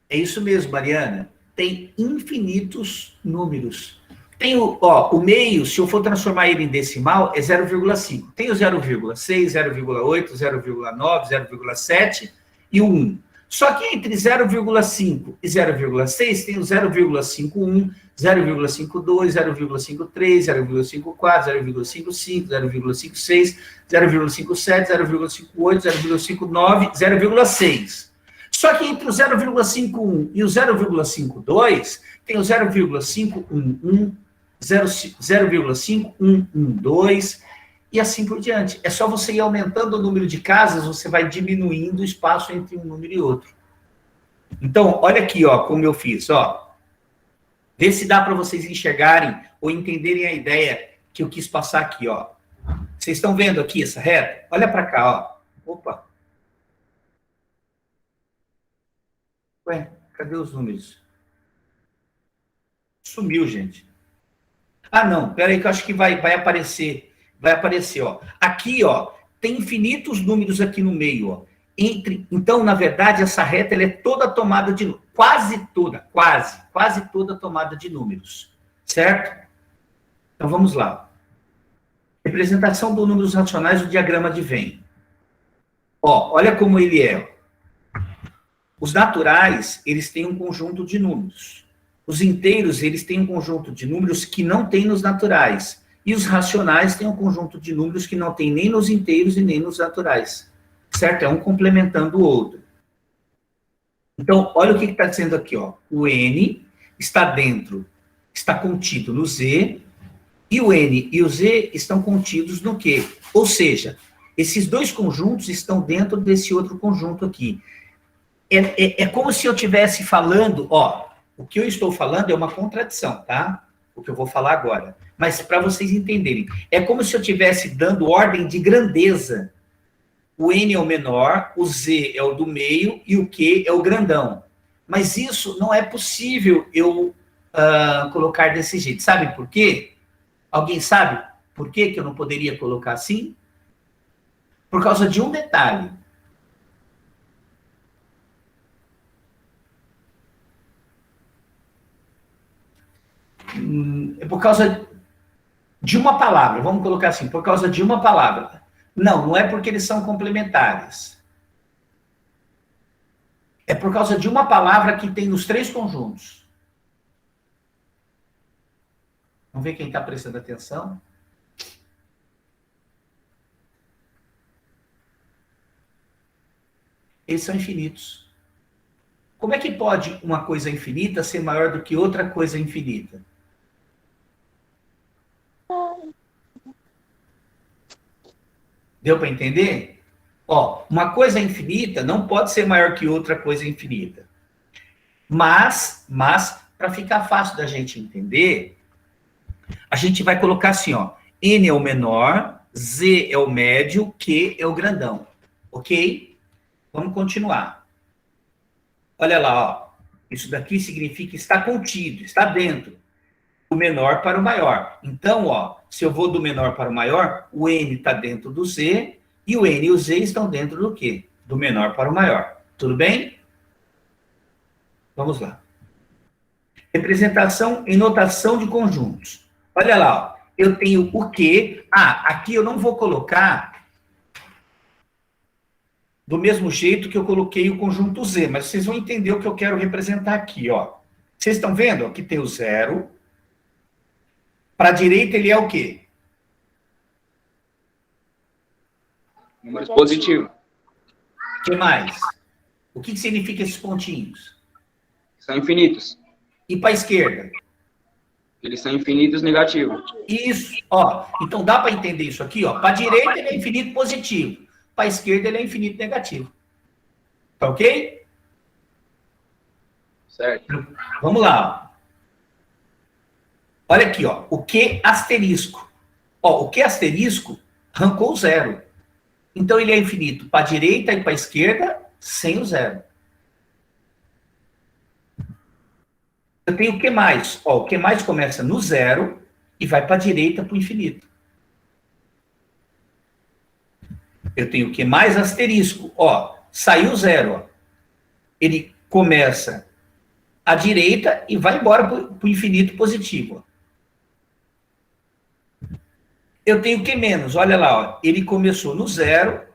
é isso mesmo, Mariana. Tem infinitos números. Tem o meio, se eu for transformar ele em decimal, é 0,5. Tem o 0,6, 0,8, 0,9, 0,7 e o 1. Só que entre 0,5 e 0,6 tem o 0,51, 0,52, 0,53, 0,54, 0,55, 0,56, 0,57, 0,58, 0,59, 0,6. Só que entre o 0,51 e o 0,52 tem o 0,511, 0,5112 e assim por diante. É só você ir aumentando o número de casas, você vai diminuindo o espaço entre um número e outro. Então, olha aqui, ó, como eu fiz, ó. Vê se dá para vocês enxergarem ou entenderem a ideia que eu quis passar aqui, ó. Vocês estão vendo aqui essa reta? Olha para cá, ó. Opa. Ué, cadê os números? Sumiu, gente. Ah, não, peraí que eu acho que vai aparecer. Vai aparecer, ó. Aqui, ó, tem infinitos números aqui no meio, ó. Então, na verdade, essa reta ela é toda tomada de números. Quase toda tomada de números. Certo? Então, vamos lá. Representação dos números racionais do diagrama de Venn. Ó, olha como ele é. Os naturais, eles têm um conjunto de números. Os inteiros, eles têm um conjunto de números que não tem nos naturais. E os racionais têm um conjunto de números que não tem nem nos inteiros e nem nos naturais. Certo? É um complementando o outro. Então, olha o que está dizendo aqui, ó. O N está contido no Z, e o N e o Z estão contidos no Q. Ou seja, esses dois conjuntos estão dentro desse outro conjunto aqui. É como se eu estivesse falando, ó, o que eu estou falando é uma contradição, tá? O que eu vou falar agora. Mas para vocês entenderem, é como se eu estivesse dando ordem de grandeza. O N é o menor, o Z é o do meio e o Q é o grandão. Mas isso não é possível eu colocar desse jeito. Sabe por quê? Alguém sabe Por que eu não poderia colocar assim? Por causa de um detalhe. É por causa de uma palavra, vamos colocar assim, por causa de uma palavra. Não é porque eles são complementares. É por causa de uma palavra que tem nos 3 conjuntos. Vamos ver quem está prestando atenção. Eles são infinitos. Como é que pode uma coisa infinita ser maior do que outra coisa infinita? Deu para entender? Ó, uma coisa infinita não pode ser maior que outra coisa infinita. Mas para ficar fácil da gente entender, a gente vai colocar assim, ó, N é o menor, Z é o médio, Q é o grandão. Ok? Vamos continuar. Olha lá, ó. Isso daqui significa está contido, está dentro. Do menor para o maior. Então, ó, se eu vou do menor para o maior, o N está dentro do Z, e o N e o Z estão dentro do quê? Do menor para o maior. Tudo bem? Vamos lá. Representação em notação de conjuntos. Olha lá, ó. Eu tenho o quê? Aqui eu não vou colocar do mesmo jeito que eu coloquei o conjunto Z, mas vocês vão entender o que eu quero representar aqui, ó. Vocês estão vendo? Aqui tem o 0. Para a direita, ele é o quê? Números positivos. O que mais? O que significa esses pontinhos? São infinitos. E para a esquerda? Eles são infinitos negativos. Isso, ó. Então dá para entender isso aqui, ó. Para a direita, ele é infinito positivo. Para a esquerda, ele é infinito negativo. Tá ok? Certo. Vamos lá, ó. Olha aqui, ó, o Q asterisco. Ó, o Q asterisco arrancou o 0. Então, ele é infinito para a direita e para a esquerda, sem o 0. Eu tenho o Q mais. Ó, o Q mais começa no 0 e vai para a direita para o infinito. Eu tenho o Q mais asterisco. Ó, saiu o 0. Ó. Ele começa à direita e vai embora para o infinito positivo. Ó. Eu tenho Q menos, olha lá, ó, ele começou no 0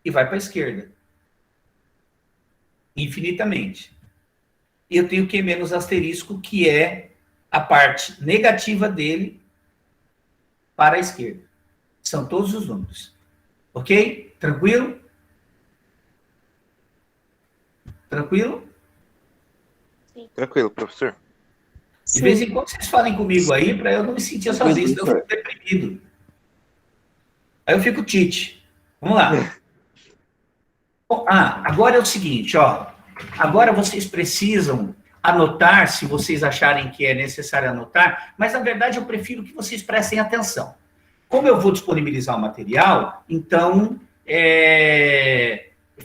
e vai para a esquerda. Infinitamente. E eu tenho Q menos asterisco, que é a parte negativa dele para a esquerda. São todos os números. Ok? Tranquilo? Tranquilo? Sim. Tranquilo, professor. De vez em quando vocês falem comigo aí, para eu não me sentir sozinho, senão eu fico deprimido. Aí eu fico tite. Vamos lá. Bom, agora é o seguinte, ó. Agora vocês precisam anotar, se vocês acharem que é necessário anotar, mas na verdade eu prefiro que vocês prestem atenção. Como eu vou disponibilizar o material, então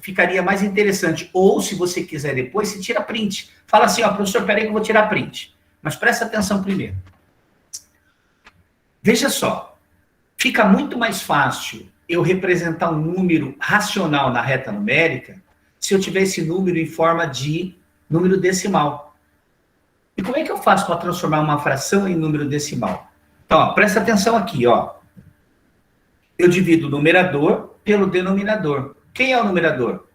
ficaria mais interessante. Ou, se você quiser depois, você tira print. Fala assim, ó, professor, peraí que eu vou tirar print. Mas presta atenção primeiro. Veja só, fica muito mais fácil eu representar um número racional na reta numérica se eu tiver esse número em forma de número decimal. E como é que eu faço para transformar uma fração em número decimal? Então, ó, presta atenção aqui, ó. Eu divido o numerador pelo denominador. Quem é o numerador?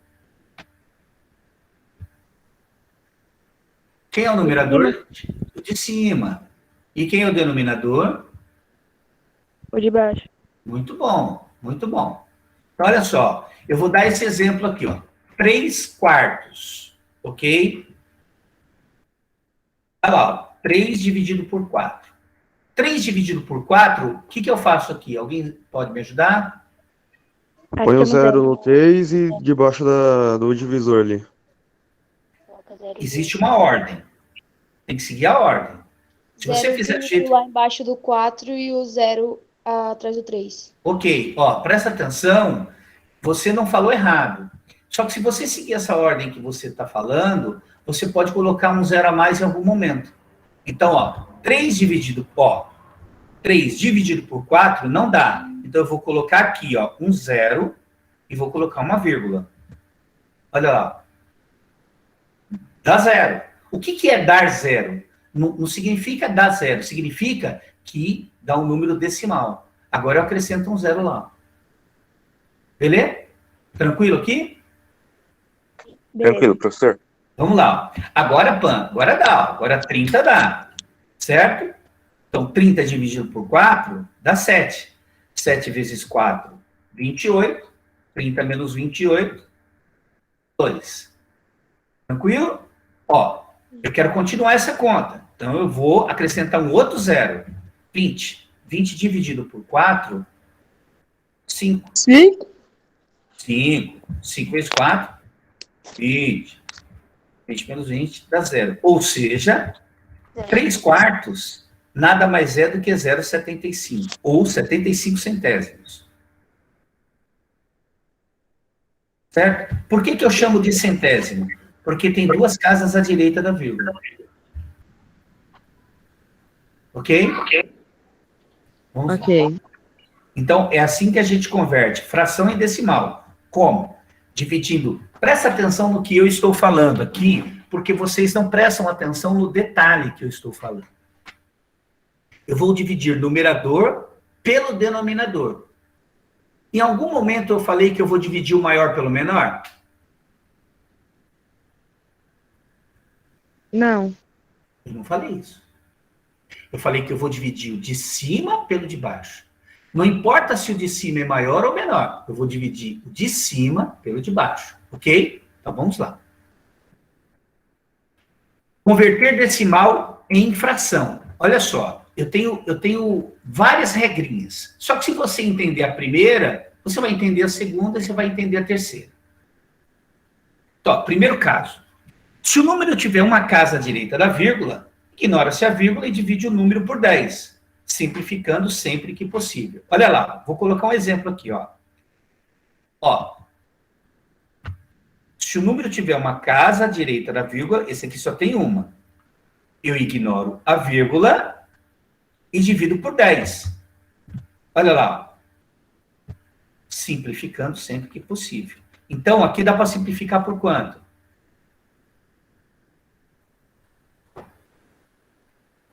Quem é o numerador? O de cima. E quem é o denominador? O de baixo. Muito bom, muito bom. Então, olha só, eu vou dar esse exemplo aqui, ó. 3/4, ok? Olha lá, ó, 3 dividido por 4. 3 dividido por 4, o que eu faço aqui? Alguém pode me ajudar? Põe o 0 no 3 e debaixo do divisor ali. Existe uma ordem. Tem que seguir a ordem. Se você fizer do jeito... lá embaixo do 4 e o 0 atrás do 3. Ok, ó, presta atenção, você não falou errado. Só que se você seguir essa ordem que você está falando, você pode colocar um 0 a mais em algum momento. Então, ó, 3 dividido 3 dividido por 4 não dá. Então, eu vou colocar aqui, ó, um zero e vou colocar uma vírgula. Olha lá. Dá zero. O que é dar zero? Não significa dar zero, significa que dá um número decimal. Agora eu acrescento um zero lá. Beleza? Tranquilo aqui? Tranquilo, professor. Vamos lá. Agora, Pan, agora dá. Agora 30 dá. Certo? Então, 30 dividido por 4 dá 7. 7 vezes 4, 28. 30 menos 28, 2. Tranquilo? Ó, eu quero continuar essa conta. Então, eu vou acrescentar um outro zero. 20. 20 dividido por 4, 5. 5? 5. 5 vezes 4, 20. 20 menos 20 dá 0. Ou seja, 3 quartos nada mais é do que 0,75. Ou 75 centésimos. Certo? Por que eu chamo de centésimo? Porque tem duas casas à direita da vírgula. Ok? Vamos lá. Então, é assim que a gente converte fração em decimal. Como? Dividindo. Presta atenção no que eu estou falando aqui, porque vocês não prestam atenção no detalhe que eu estou falando. Eu vou dividir numerador pelo denominador. Em algum momento eu falei que eu vou dividir o maior pelo menor? Não. Eu não falei isso. Eu falei que eu vou dividir o de cima pelo de baixo. Não importa se o de cima é maior ou menor. Eu vou dividir o de cima pelo de baixo. Ok? Então vamos lá. Converter decimal em fração. Olha só. Eu tenho várias regrinhas. Só que se você entender a primeira, você vai entender a segunda e você vai entender a terceira. Então, primeiro caso. Se o número tiver uma casa à direita da vírgula, ignora-se a vírgula e divide o número por 10, simplificando sempre que possível. Olha lá, vou colocar um exemplo aqui, ó. Ó. Se o número tiver uma casa à direita da vírgula, esse aqui só tem uma. Eu ignoro a vírgula e divido por 10. Olha lá. Simplificando sempre que possível. Então, aqui dá para simplificar por quanto?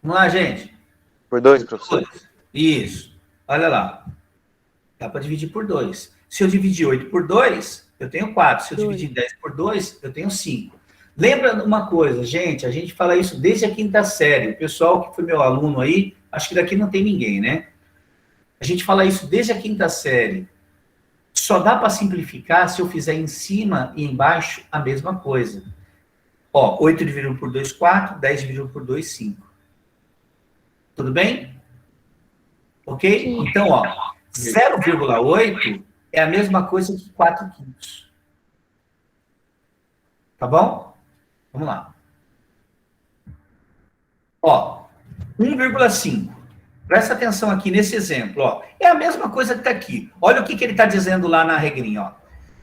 Vamos lá, gente. Por 2, professor. Isso. Olha lá. Dá para dividir por 2. Se eu dividir 8 por 2, eu tenho 4. Se eu dividir 10 por 2, eu tenho 5. Lembra uma coisa, gente, a gente fala isso desde a quinta série. O pessoal que foi meu aluno aí, acho que daqui não tem ninguém, né? A gente fala isso desde a quinta série. Só dá para simplificar se eu fizer em cima e embaixo a mesma coisa. Ó, 8 dividido por 2, 4. 10 dividido por 2, 5. Tudo bem? Ok? Sim. Então, ó, 0,8 é a mesma coisa que 4 quintos. Tá bom? Vamos lá. Ó, 1,5. Presta atenção aqui nesse exemplo, ó. É a mesma coisa que está aqui. Olha o que ele está dizendo lá na regrinha, ó.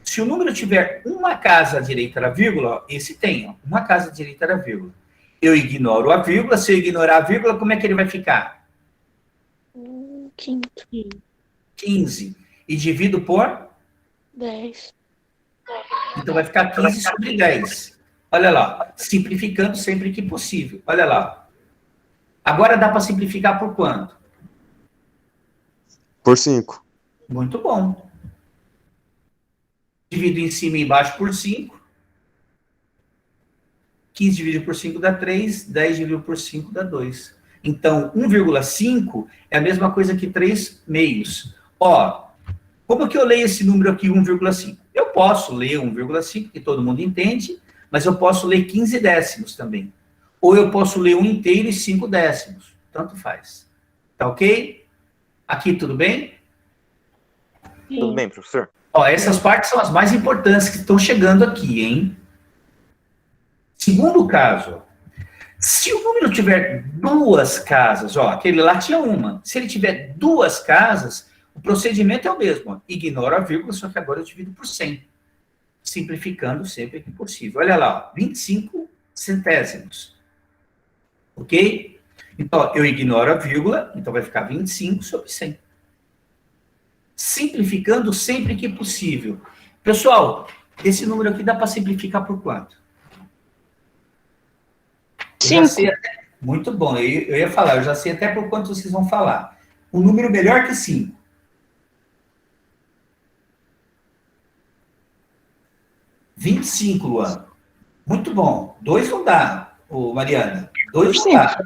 Se o número tiver uma casa à direita da vírgula, ó, esse tem, ó, uma casa à direita da vírgula. Eu ignoro a vírgula. Se eu ignorar a vírgula, como é que ele vai ficar? Quinto. 15. E divido por? 10. Então vai ficar 15 sobre 10. Olha lá. Simplificando sempre que possível. Olha lá. Agora dá para simplificar por quanto? Por 5. Muito bom. Divido em cima e embaixo por 5. 15 dividido por 5 dá 3, 10 dividido por 5 dá 2. Então, 1,5 é a mesma coisa que 3 meios. Ó, como que eu leio esse número aqui, 1,5? Eu posso ler 1,5, que todo mundo entende, mas eu posso ler 15 décimos também. Ou eu posso ler 1 inteiro e 5 décimos. Tanto faz. Tá ok? Aqui tudo bem? Sim. Tudo bem, professor. Ó, essas partes são as mais importantes que estão chegando aqui, hein? Segundo caso, se o número tiver duas casas, ó, aquele lá tinha uma. Se ele tiver duas casas, o procedimento é o mesmo. Ó, ignoro a vírgula, só que agora eu divido por 100. Simplificando sempre que possível. Olha lá, ó, 25 centésimos. Ok? Então, eu ignoro a vírgula, então vai ficar 25 sobre 100. Simplificando sempre que possível. Pessoal, esse número aqui dá para simplificar por quanto? Eu já sei até, muito bom, eu ia falar, eu já sei até por quanto vocês vão falar. Um número melhor que 5. 25, Luan. Muito bom. 2 não dá, ô Mariana. 2 não dá.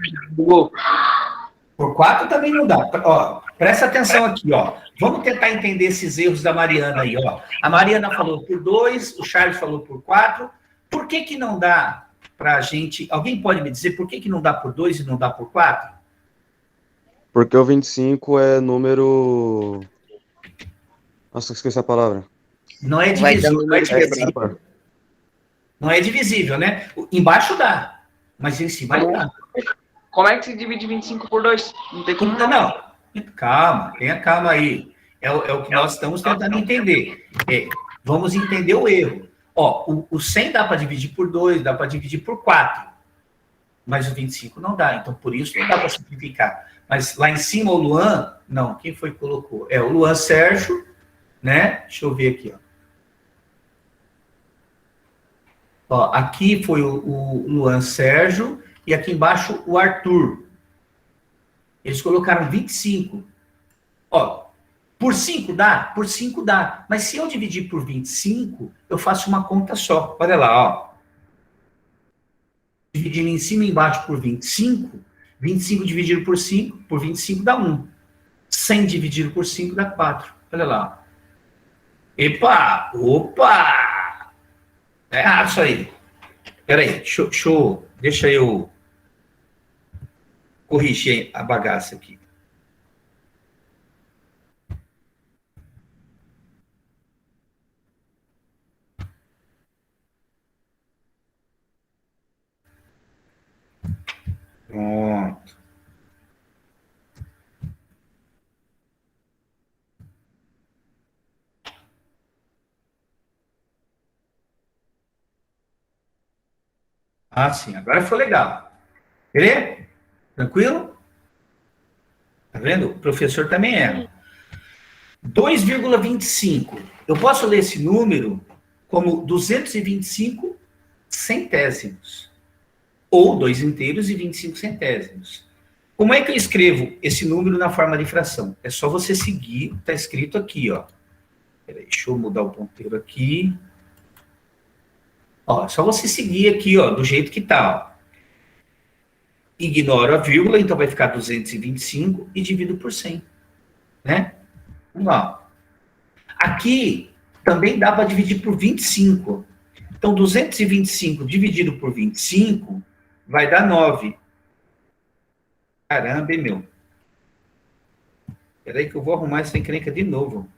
Por 4 também não dá. Ó, presta atenção aqui, ó. Vamos tentar entender esses erros da Mariana aí, ó. A Mariana falou por 2, o Charles falou por 4. Por que que não dá pra gente... Alguém pode me dizer por que que não dá por 2 e não dá por 4? Porque o 25 é número... Nossa, esqueci a palavra. Não é Vai dar divisível, não é número divisível. Não é divisível, né? Embaixo dá, mas em cima não dá. Como é que se divide 25 por 2? Não tem como Não. Calma, tenha calma aí. É o que nós estamos tentando entender. Vamos entender o erro. Ó, o 100 dá para dividir por 2, dá para dividir por 4. Mas o 25 não dá, então por isso não dá para simplificar. Mas lá em cima o Luan, não, quem foi que colocou? É o Luan Sérgio, né? Deixa eu ver aqui, ó. Ó, aqui foi o Luan Sérgio e aqui embaixo o Arthur. Eles colocaram 25. Ó, por 5 dá? Por 5 dá. Mas se eu dividir por 25, eu faço uma conta só. Olha lá, ó. Dividindo em cima e embaixo por 25, 25 dividido por 5, por 25 dá 1. 100 dividido por 5 dá 4. Olha lá. Epa! Opa! É errado isso aí. Peraí, deixa eu corrigir a bagaça aqui. Pronto. Ah, sim, agora foi legal. Beleza? Tranquilo? Tá vendo? O professor também é. 2,25. Eu posso ler esse número como 225 centésimos. Ou 2 inteiros e 25 centésimos. Como é que eu escrevo esse número na forma de fração? É só você seguir, está escrito aqui, ó. Peraí, deixa eu mudar o ponteiro aqui. Ó, é só você seguir aqui, ó, do jeito que tá, ó. Ignoro a vírgula, então vai ficar 225 e divido por 100, né? Vamos lá. Aqui também dá para dividir por 25. Então, 225 dividido por 25 vai dar 9. Caramba, hein, meu? Espera aí que eu vou arrumar essa encrenca de novo.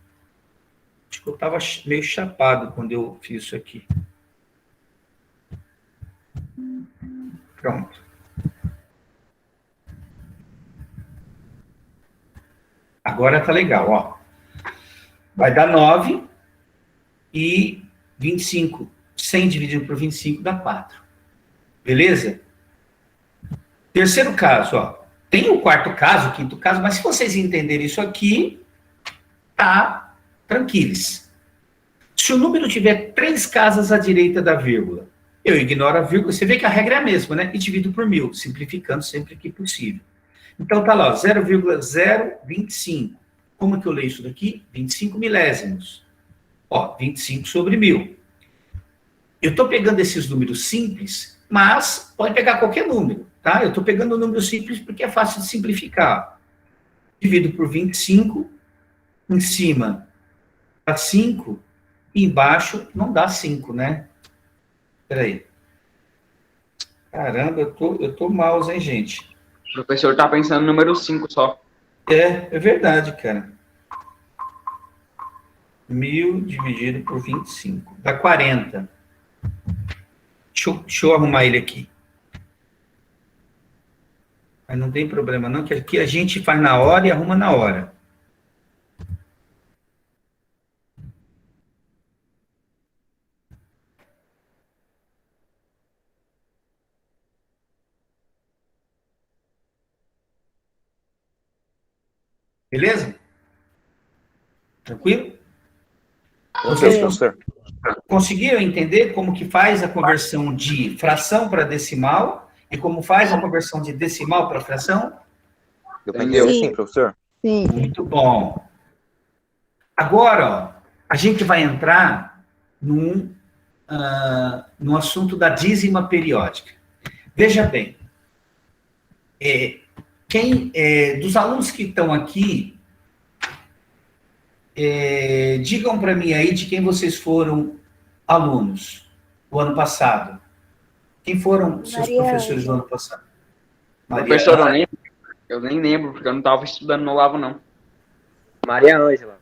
Acho que eu estava meio chapado quando eu fiz isso aqui. Pronto. Agora tá legal, ó. Vai dar 9 e 25. 100 dividido por 25 dá 4. Beleza? Terceiro caso, ó. Tem o quarto caso, o quinto caso, mas se vocês entenderem isso aqui, tá tranquilos. Se o número tiver 3 casas à direita da vírgula, eu ignoro a vírgula, você vê que a regra é a mesma, né? E divido por 1000, simplificando sempre que possível. Então tá lá, 0,025. Como que eu leio isso daqui? 25 milésimos. Ó, 25 sobre 1000. Eu estou pegando esses números simples, mas pode pegar qualquer número, tá? Eu estou pegando o número simples porque é fácil de simplificar. Divido por 25, em cima dá 5, e embaixo não dá 5, né? Espera aí. Caramba, eu tô mouse, hein, gente? O professor tá pensando no número 5 só. É verdade, cara. 1000 dividido por 25. Dá 40. Deixa eu arrumar ele aqui. Mas não tem problema não, que aqui a gente faz na hora e arruma na hora. Beleza? Tranquilo? Ok, professor. Conseguiram entender como que faz a conversão de fração para decimal e como faz a conversão de decimal para fração? Deu para entender Sim. sim, professor? Sim. Muito bom. Agora, ó, a gente vai entrar no assunto da dízima periódica. Veja bem, dos alunos que estão aqui, digam para mim aí de quem vocês foram alunos o ano passado. Quem foram seus Maria professores do Ângela. ano passado? Maria Professor, Ângela. eu nem lembro, porque eu não estava estudando no Olavo, não. Maria Ângela.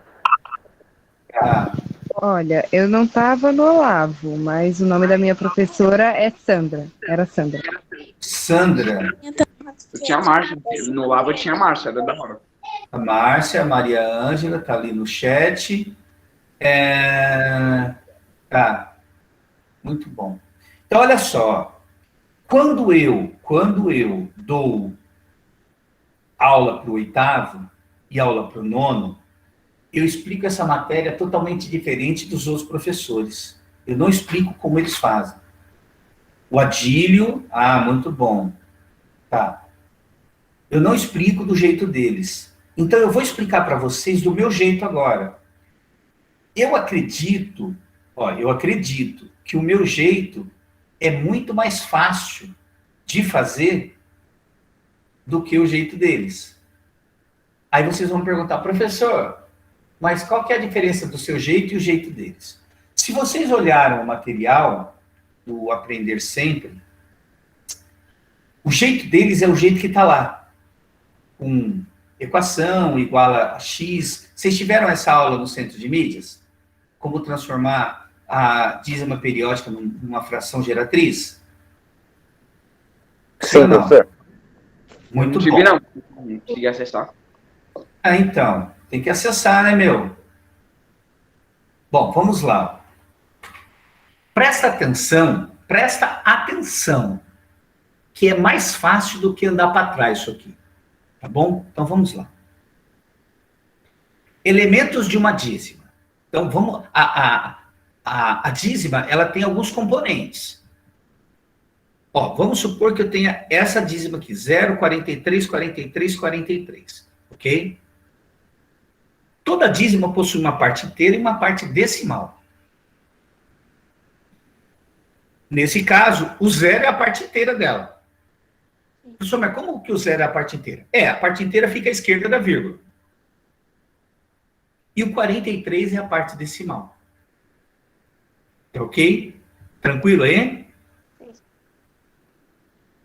Tá. Olha, eu não estava no Olavo, mas o nome da minha professora é Sandra. Era Sandra. Sandra. Eu tinha a Márcia. No Olavo eu tinha a Márcia, era da hora. A Márcia, a Maria Ângela, tá ali no chat. Tá. Muito bom. Então, olha só. Quando eu dou aula para o 8º e aula para o 9º, eu explico essa matéria totalmente diferente dos outros professores. Eu não explico como eles fazem. O Adílio, muito bom. Tá. Eu não explico do jeito deles. Então, eu vou explicar para vocês do meu jeito agora. Eu acredito que o meu jeito é muito mais fácil de fazer do que o jeito deles. Aí vocês vão me perguntar, professor, mas qual que é a diferença do seu jeito e o jeito deles? Se vocês olharam o material do Aprender Sempre, o jeito deles é o jeito que está lá. Com equação igual a x. Vocês tiveram essa aula no Centro de Mídias? Como transformar a dízima periódica numa fração geratriz? Sim, ou não? professor. Muito Não bom. tive, não. Não consegui acessar. Então, tem que acessar, né, meu? Bom, vamos lá. Presta atenção, que é mais fácil do que andar para trás isso aqui. Tá bom? Então, vamos lá. Elementos de uma dízima. Então, vamos... A dízima, ela tem alguns componentes. Ó, vamos supor que eu tenha essa dízima aqui, 0, 43, 43, 43. Ok? Toda dízima possui uma parte inteira e uma parte decimal. Nesse caso, o 0 é a parte inteira dela. Professor, mas como que o 0 é a parte inteira? A parte inteira fica à esquerda da vírgula. E o 43 é a parte decimal. Tá ok? Tranquilo aí?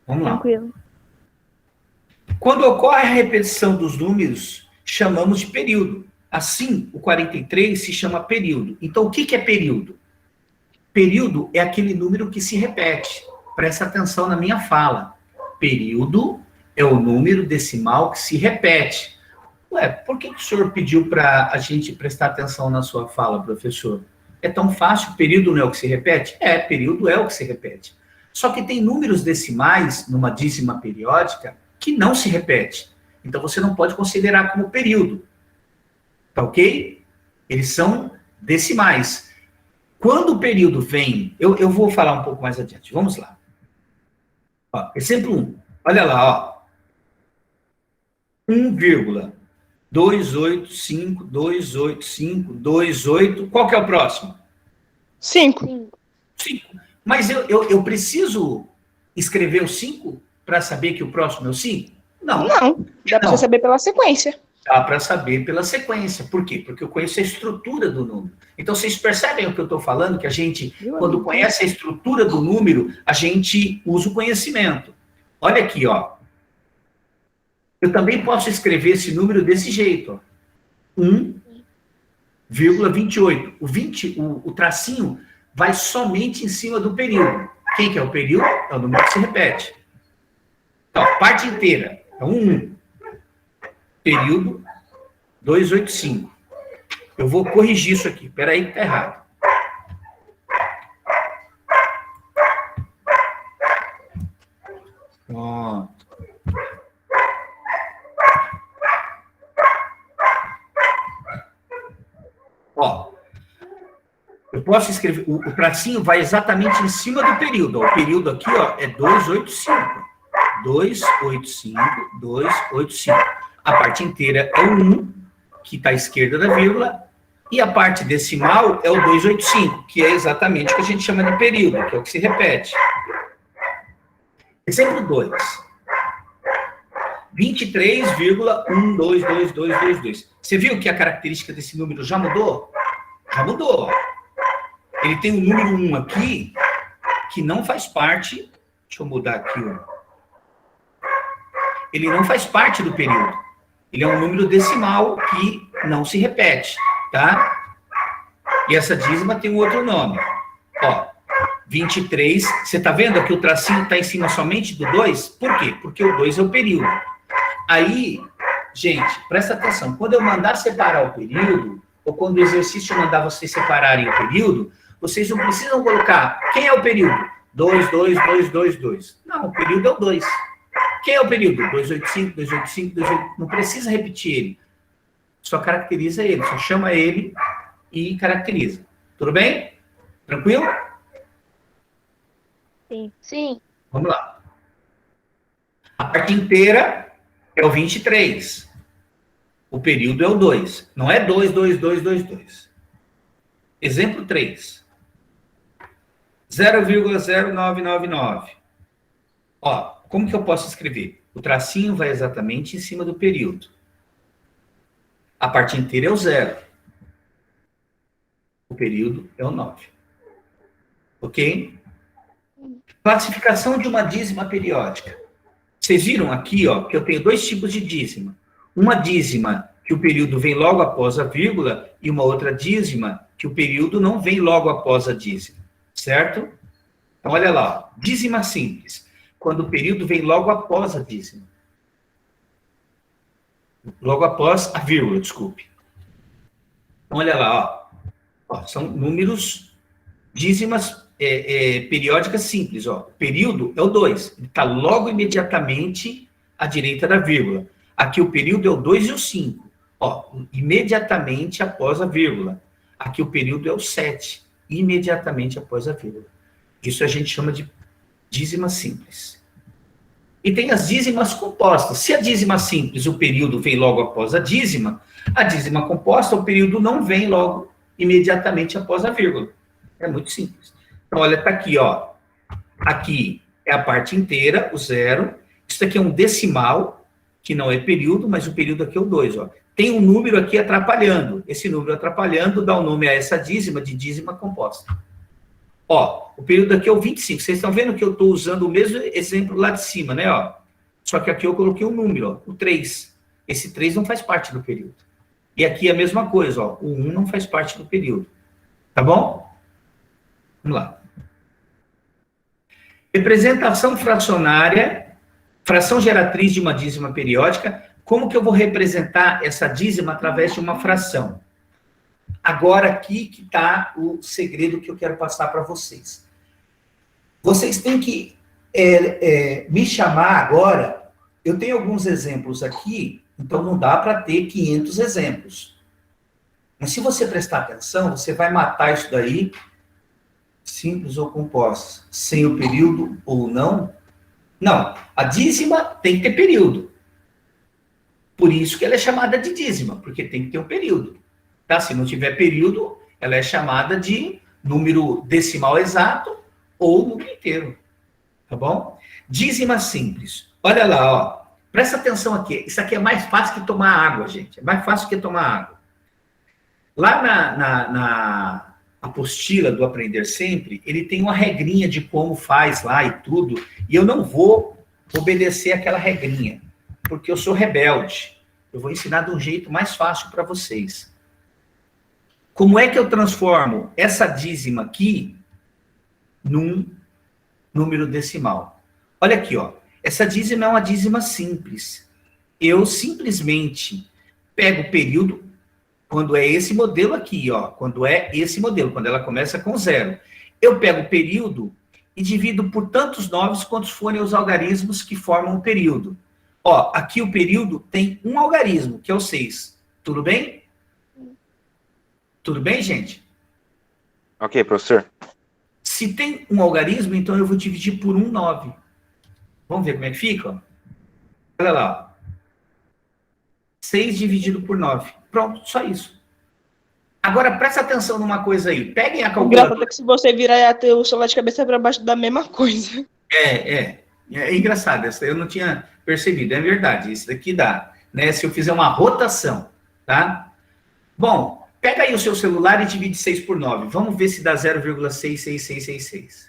Vamos lá. Tranquilo. Quando ocorre a repetição dos números, chamamos de período. Assim, o 43 se chama período. Então, o que é período? Período é aquele número que se repete. Presta atenção na minha fala. Período é o número decimal que se repete. Ué, por que o senhor pediu para a gente prestar atenção na sua fala, professor? É tão fácil, período não é o que se repete? Período é o que se repete. Só que tem números decimais numa dízima periódica que não se repete. Então, você não pode considerar como período. Tá ok? Eles são decimais. Quando o período vem... Eu vou falar um pouco mais adiante. Vamos lá. Ó, exemplo 1. Olha lá, ó. 1,285,285,28. Qual que é o próximo? 5. 5. Mas eu preciso escrever o 5 para saber que o próximo é o 5? Não. Não, dá pra você saber pela sequência. Dá para saber pela sequência. Por quê? Porque eu conheço a estrutura do número. Então, vocês percebem o que eu estou falando? Que a gente, quando conhece a estrutura do número, a gente usa o conhecimento. Olha aqui, ó. Eu também posso escrever esse número desse jeito, ó. 1,28. O tracinho vai somente em cima do período. Quem que é o período? É o número que se repete. Então, parte inteira é 1. Período 285. Eu vou corrigir isso aqui. Espera aí que está errado. Pronto. posso escrever, o tracinho vai exatamente em cima do período. O período aqui, ó, é 285. 285, 285. A parte inteira é o 1, que está à esquerda da vírgula, e a parte decimal é o 285, que é exatamente o que a gente chama de período, que é o que se repete. Exemplo 2. 23,122222. Você viu que a característica desse número já mudou? Já mudou. Ele tem o número 1 aqui, que não faz parte... Deixa eu mudar aqui, ó. Ele não faz parte do período. Ele é um número decimal que não se repete, tá? E essa dízima tem um outro nome. Ó, 23, você tá vendo que o tracinho tá em cima somente do 2? Por quê? Porque o 2 é o período. Aí, gente, presta atenção. Quando eu mandar separar o período, ou quando o exercício mandar vocês separarem o período, vocês não precisam colocar quem é o período? 2, 2, 2, 2, 2. Não, o período é o 2. Quem é o período? 285, 285, 285. Não precisa repetir ele. Só caracteriza ele, só chama ele e caracteriza. Tudo bem? Tranquilo? Sim. Sim. Vamos lá. A parte inteira é o 23. O período é o 2. Não é 2, 2, 2, 2, 2. Exemplo 3. 0,0999. Ó, como que eu posso escrever? O tracinho vai exatamente em cima do período. A parte inteira é o 0. O período é o 9. Ok? Classificação de uma dízima periódica. Vocês viram aqui, ó, que eu tenho dois tipos de dízima. Uma dízima que o período vem logo após a vírgula e uma outra dízima que o período não vem logo após a dízima. Certo? Então, olha lá. Ó, dízima simples. Quando o período vem logo após a dízima. Logo após a vírgula, desculpe. Então, olha lá, ó, são números, dízimas periódicas simples. Ó. O período é o 2, ele está logo imediatamente à direita da vírgula. Aqui o período é o 2 e o 5, ó, imediatamente após a vírgula. Aqui o período é o 7, imediatamente após a vírgula. Isso a gente chama de dízima simples. E tem as dízimas compostas. Se a dízima simples, o período vem logo após a dízima composta, o período não vem logo imediatamente após a vírgula. É muito simples. Então, olha, tá aqui, ó. Aqui é a parte inteira, o 0. Isso aqui é um decimal, que não é período, mas o período aqui é o 2, ó. Tem um número aqui atrapalhando. Esse número atrapalhando dá o nome a essa dízima de dízima composta. Ó, o período aqui é o 25. Vocês estão vendo que eu estou usando o mesmo exemplo lá de cima, né, ó? Só que aqui eu coloquei um número, ó, o 3. Esse 3 não faz parte do período. E aqui é a mesma coisa, ó. O 1 não faz parte do período. Tá bom? Vamos lá. Representação fracionária, fração geratriz de uma dízima periódica. Como que eu vou representar essa dízima através de uma fração? Agora aqui que está o segredo que eu quero passar para vocês. Vocês têm que me chamar agora. Eu tenho alguns exemplos aqui, então não dá para ter 500 exemplos. Mas se você prestar atenção, você vai matar isso daí, simples ou compostas, sem o período ou não. Não, a dízima tem que ter período. Por isso que ela é chamada de dízima, porque tem que ter um período. Tá? Se não tiver período, ela é chamada de número decimal exato ou número inteiro. Tá bom? Dízima simples. Olha lá, ó. Presta atenção aqui. Isso aqui é mais fácil que tomar água, gente. É mais fácil que tomar água. Lá na apostila do Aprender Sempre, ele tem uma regrinha de como faz lá e tudo. E eu não vou obedecer aquela regrinha, porque eu sou rebelde. Eu vou ensinar de um jeito mais fácil para vocês. Como é que eu transformo essa dízima aqui num número decimal? Olha aqui, ó. Essa dízima é uma dízima simples. Eu simplesmente pego o período, quando é esse modelo aqui, ó. Quando é esse modelo, quando ela começa com 0. Eu pego o período e divido por tantos 9 quantos forem os algarismos que formam o período. Ó, aqui o período tem um algarismo, que é o 6. Tudo bem? Tudo bem, gente? Ok, professor. Se tem um algarismo, então eu vou dividir por 9. Vamos ver como é que fica? Ó. Olha lá. 6 dividido por 9. Pronto, só isso. Agora, presta atenção numa coisa aí. Peguem a O engraçado calculadora. é que se você virar, ia ter o celular de cabeça para baixo da mesma coisa. É engraçado. Essa eu não tinha percebido. É verdade. Isso daqui dá. Né? Se eu fizer uma rotação. Tá? Bom, pega aí o seu celular e divide 6 por 9. Vamos ver se dá 0,66666.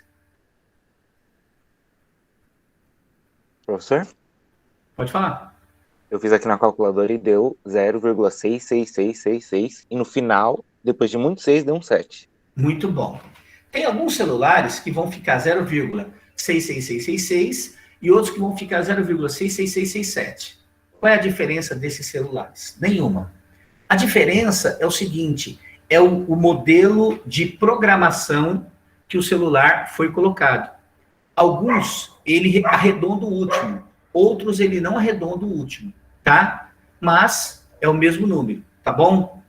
Professor? Pode falar. Eu fiz aqui na calculadora e deu 0,66666. E no final, depois de muito 6, deu um 7. Muito bom. Tem alguns celulares que vão ficar 0,66666 e outros que vão ficar 0,66667. Qual é a diferença desses celulares? Nenhuma. A diferença é o seguinte, é o modelo de programação que o celular foi colocado. Alguns, ele arredonda o último, outros ele não arredonda o último, tá? Mas é o mesmo número, tá bom?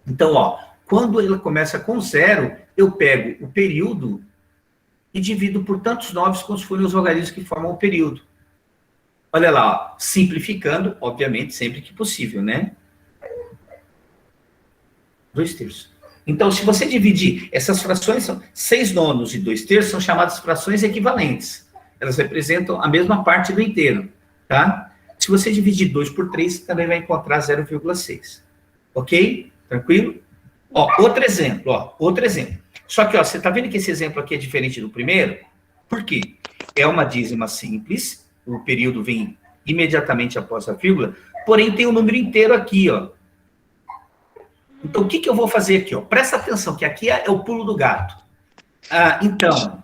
Então, ó, quando ele começa com 0, eu pego o período e divido por tantos 9 quantos forem os algarismos que formam o período. Olha lá, ó, simplificando, obviamente, sempre que possível, né? 2/3. Então, se você dividir, essas frações são 6 nonos e 2/3 são chamadas frações equivalentes. Elas representam a mesma parte do inteiro, tá? Se você dividir 2 por 3, você também vai encontrar 0,6. Ok? Tranquilo? Ó, outro exemplo. Só que, ó, você tá vendo que esse exemplo aqui é diferente do primeiro? Por quê? É uma dízima simples, o período vem imediatamente após a vírgula, porém tem um número inteiro aqui, ó. Então, o que eu vou fazer aqui? Ó? Presta atenção, que aqui é o pulo do gato. Então,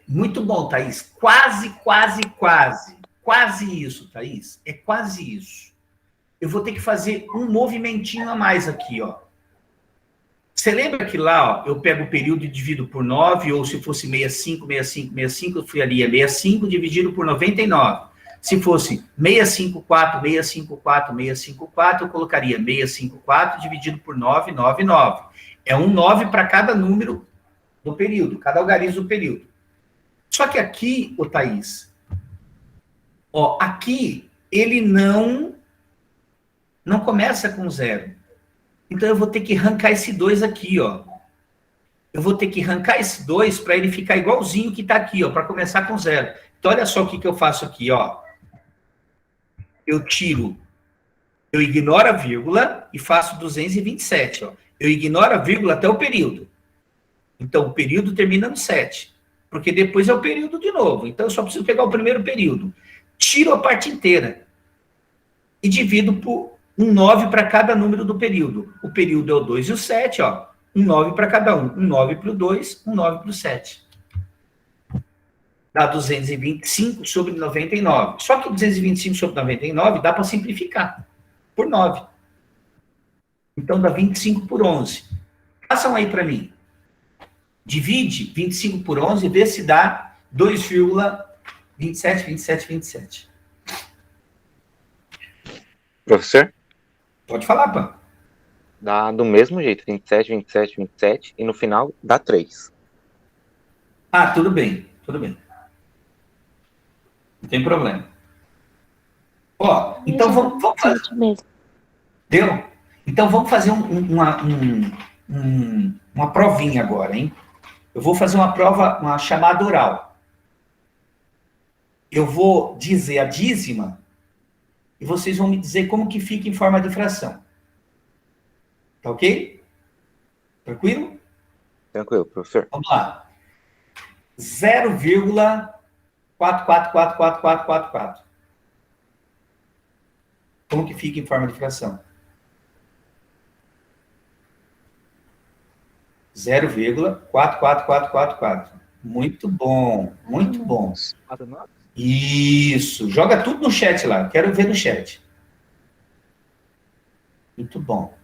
muito bom, Thaís. Quase isso, Thaís. É quase isso. Eu vou ter que fazer um movimentinho a mais aqui, ó. Você lembra que lá, ó, eu pego o período e divido por 9, ou se fosse 65, eu faria 65 dividido por 99. Se fosse 654, eu colocaria 654 dividido por 999. É um 9 para cada número do período, cada algarismo do período. Só que aqui, ô Thaís, ó, aqui ele não começa com 0. Então eu vou ter que arrancar esse 2 aqui, ó. Eu vou ter que arrancar esse 2 para ele ficar igualzinho que está aqui, ó, para começar com 0. Então olha só o que eu faço aqui, ó. Eu ignoro a vírgula e faço 227, ó. Eu ignoro a vírgula até o período. Então, o período termina no 7, porque depois é o período de novo. Então, eu só preciso pegar o primeiro período. Tiro a parte inteira e divido por um 9 para cada número do período. O período é o 2 e o 7, ó. Um 9 para cada um. Um 9 para o 2, um 9 para o 7. Dá 225 sobre 99. Só que 225 sobre 99 dá para simplificar por 9. Então, dá 25 por 11. Façam aí para mim. Divide 25 por 11 e vê se dá 2,27. Professor? Pode falar, Pan. Dá do mesmo jeito, 27, e no final dá 3. Tudo bem. Não tem problema. Ó, então vamos fazer... Deu? Então vamos fazer uma provinha agora, hein? Eu vou fazer uma prova, uma chamada oral. Eu vou dizer a dízima e vocês vão me dizer como que fica em forma de fração. Tá ok? Tranquilo? Tranquilo, professor. Vamos lá. 0,444444. Como que fica em forma de fração? 0,44444. Muito bom. Isso. Joga tudo no chat lá. Quero ver no chat. Muito bom.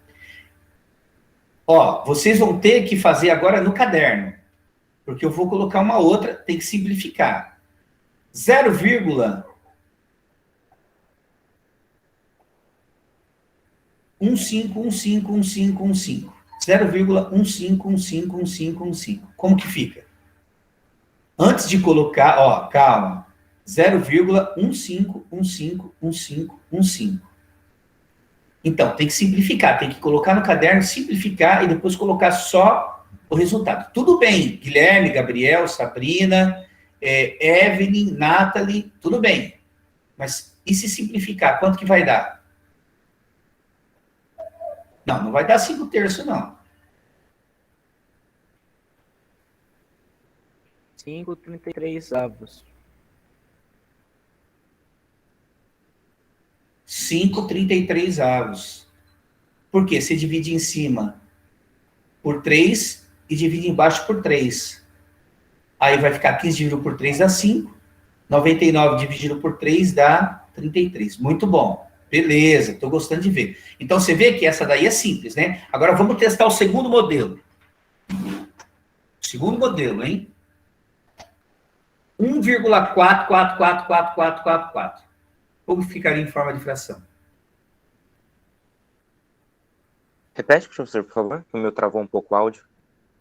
Ó, vocês vão ter que fazer agora no caderno. Porque eu vou colocar uma outra, tem que simplificar. 0,15151515. 0,15151515. Como que fica? Antes de colocar, ó, calma, 0,15151515. Então, tem que simplificar, tem que colocar no caderno, simplificar e depois colocar só o resultado. Tudo bem, Guilherme, Gabriel, Sabrina, Evelyn, Nathalie, tudo bem. Mas e se simplificar, quanto que vai dar? Não, não vai dar 5/3, não. 5/33. 5/33. Por quê? Você divide em cima por 3 e divide embaixo por 3. Aí vai ficar 15 dividido por 3 dá 5. 99 dividido por 3 dá 33. Muito bom. Beleza, estou gostando de ver. Então, você vê que essa daí é simples, né? Agora, vamos testar o segundo modelo. Segundo modelo, hein? 1,4444444. Como ficaria em forma de fração? Repete, professor, por favor, que o meu travou um pouco o áudio.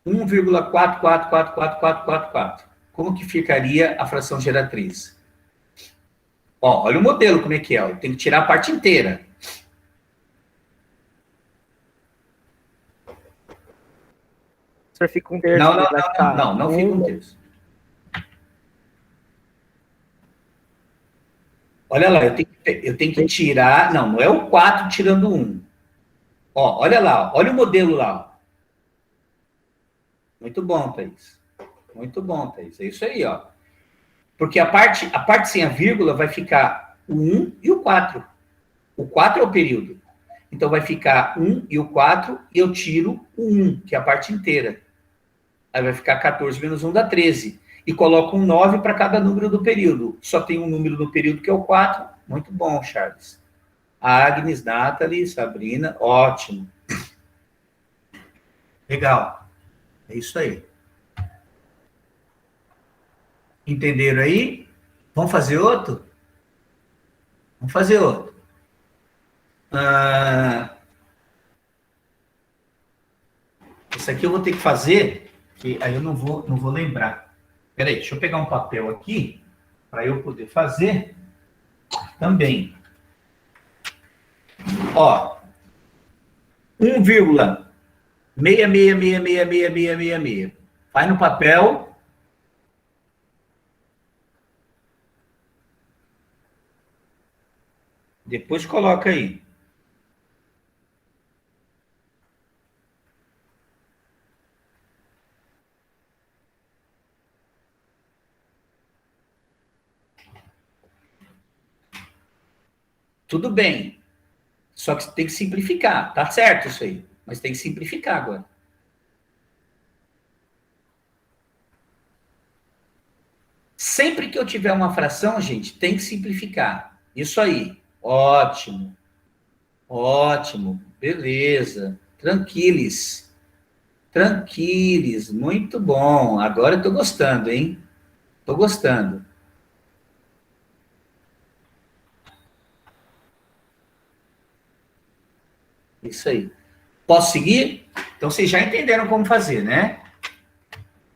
1,4444444. Como que ficaria a fração geratriz? Ó, olha o modelo como é que é. Ó. Tem que tirar a parte inteira. O senhor fica com 1/3. Não fica com 1/3. Olha lá, eu tenho que tirar... Não é o 4 tirando 1. Ó, olha lá, olha o modelo lá. Muito bom, Thaís. Muito bom, Thaís. É isso aí, ó. Porque a parte sem a vírgula vai ficar o 1 e o 4. O 4 é o período. Então vai ficar 1 e o 4, e eu tiro o 1, que é a parte inteira. Aí vai ficar 14 menos 1 dá 13. E coloco um 9 para cada número do período. Só tem um número do período que é o 4. Muito bom, Charles. Agnes, Nathalie, Sabrina, ótimo. Legal. É isso aí. Entenderam aí? Vamos fazer outro? Vamos fazer outro. Esse aqui eu vou ter que fazer, que aí eu não vou lembrar. Espera aí, deixa eu pegar um papel aqui, para eu poder fazer também. Ó, 1,6666666. Vai no papel. Depois coloca aí. Tudo bem. Só que tem que simplificar. Tá certo isso aí. Mas tem que simplificar agora. Sempre que eu tiver uma fração, gente, tem que simplificar. Isso aí. Ótimo. Ótimo. Beleza. Tranquiles. Tranquiles. Muito bom. Agora eu tô gostando, hein? Tô gostando. Isso aí. Posso seguir? Então, vocês já entenderam como fazer, né?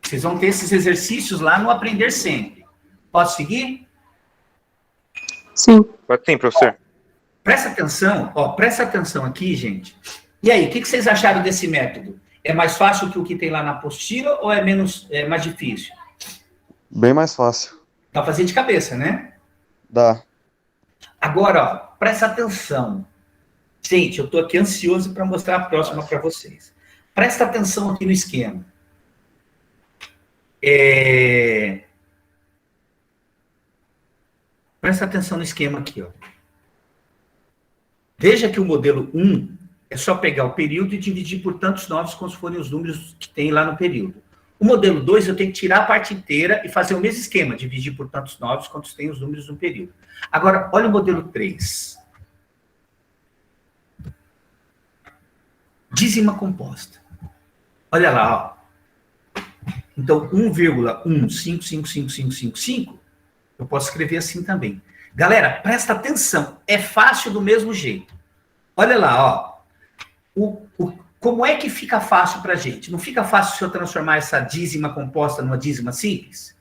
Vocês vão ter esses exercícios lá no Aprender Sempre. Posso seguir? Sim. Pode sim, professor. Presta atenção aqui, gente. E aí, o que vocês acharam desse método? É mais fácil que o que tem lá na apostila ou é mais difícil? Bem mais fácil. Dá pra fazer de cabeça, né? Dá. Agora, ó, presta atenção. Gente, eu tô aqui ansioso para mostrar a próxima para vocês. Presta atenção aqui no esquema. Presta atenção no esquema aqui, ó. Veja que o modelo 1 é só pegar o período e dividir por tantos novos quantos forem os números que tem lá no período. O modelo 2 eu tenho que tirar a parte inteira e fazer o mesmo esquema, dividir por tantos novos quantos tem os números no período. Agora, olha o modelo 3. Dízima composta. Olha lá, ó. Então, 1,155555, eu posso escrever assim também. Galera, presta atenção. É fácil do mesmo jeito. Olha lá, ó. como é que fica fácil para a gente? Não fica fácil se eu transformar essa dízima composta numa dízima simples?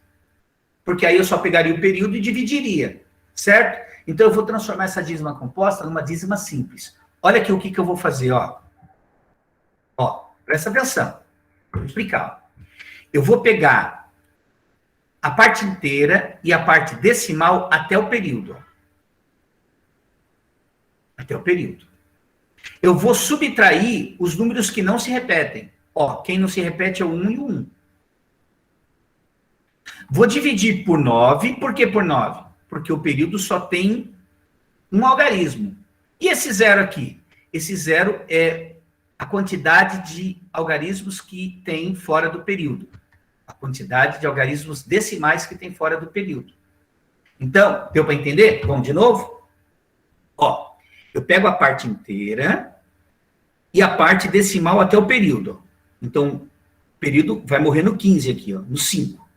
Porque aí eu só pegaria o período e dividiria, certo? Então eu vou transformar essa dízima composta numa dízima simples. Olha aqui o que eu vou fazer, ó. Ó, presta atenção. Vou explicar. Eu vou pegar a parte inteira e a parte decimal até o período. Ó. Até o período. Eu vou subtrair os números que não se repetem. Ó, quem não se repete é o 1 e o 1. Vou dividir por 9. Por que por 9? Porque o período só tem um algarismo. E esse zero aqui? Esse zero é a quantidade de algarismos que tem fora do período. A quantidade de algarismos decimais que tem fora do período. Então, deu para entender? Vamos de novo? Ó, eu pego a parte inteira e a parte decimal até o período. Então, o período vai morrer no 15 aqui, ó, no 5.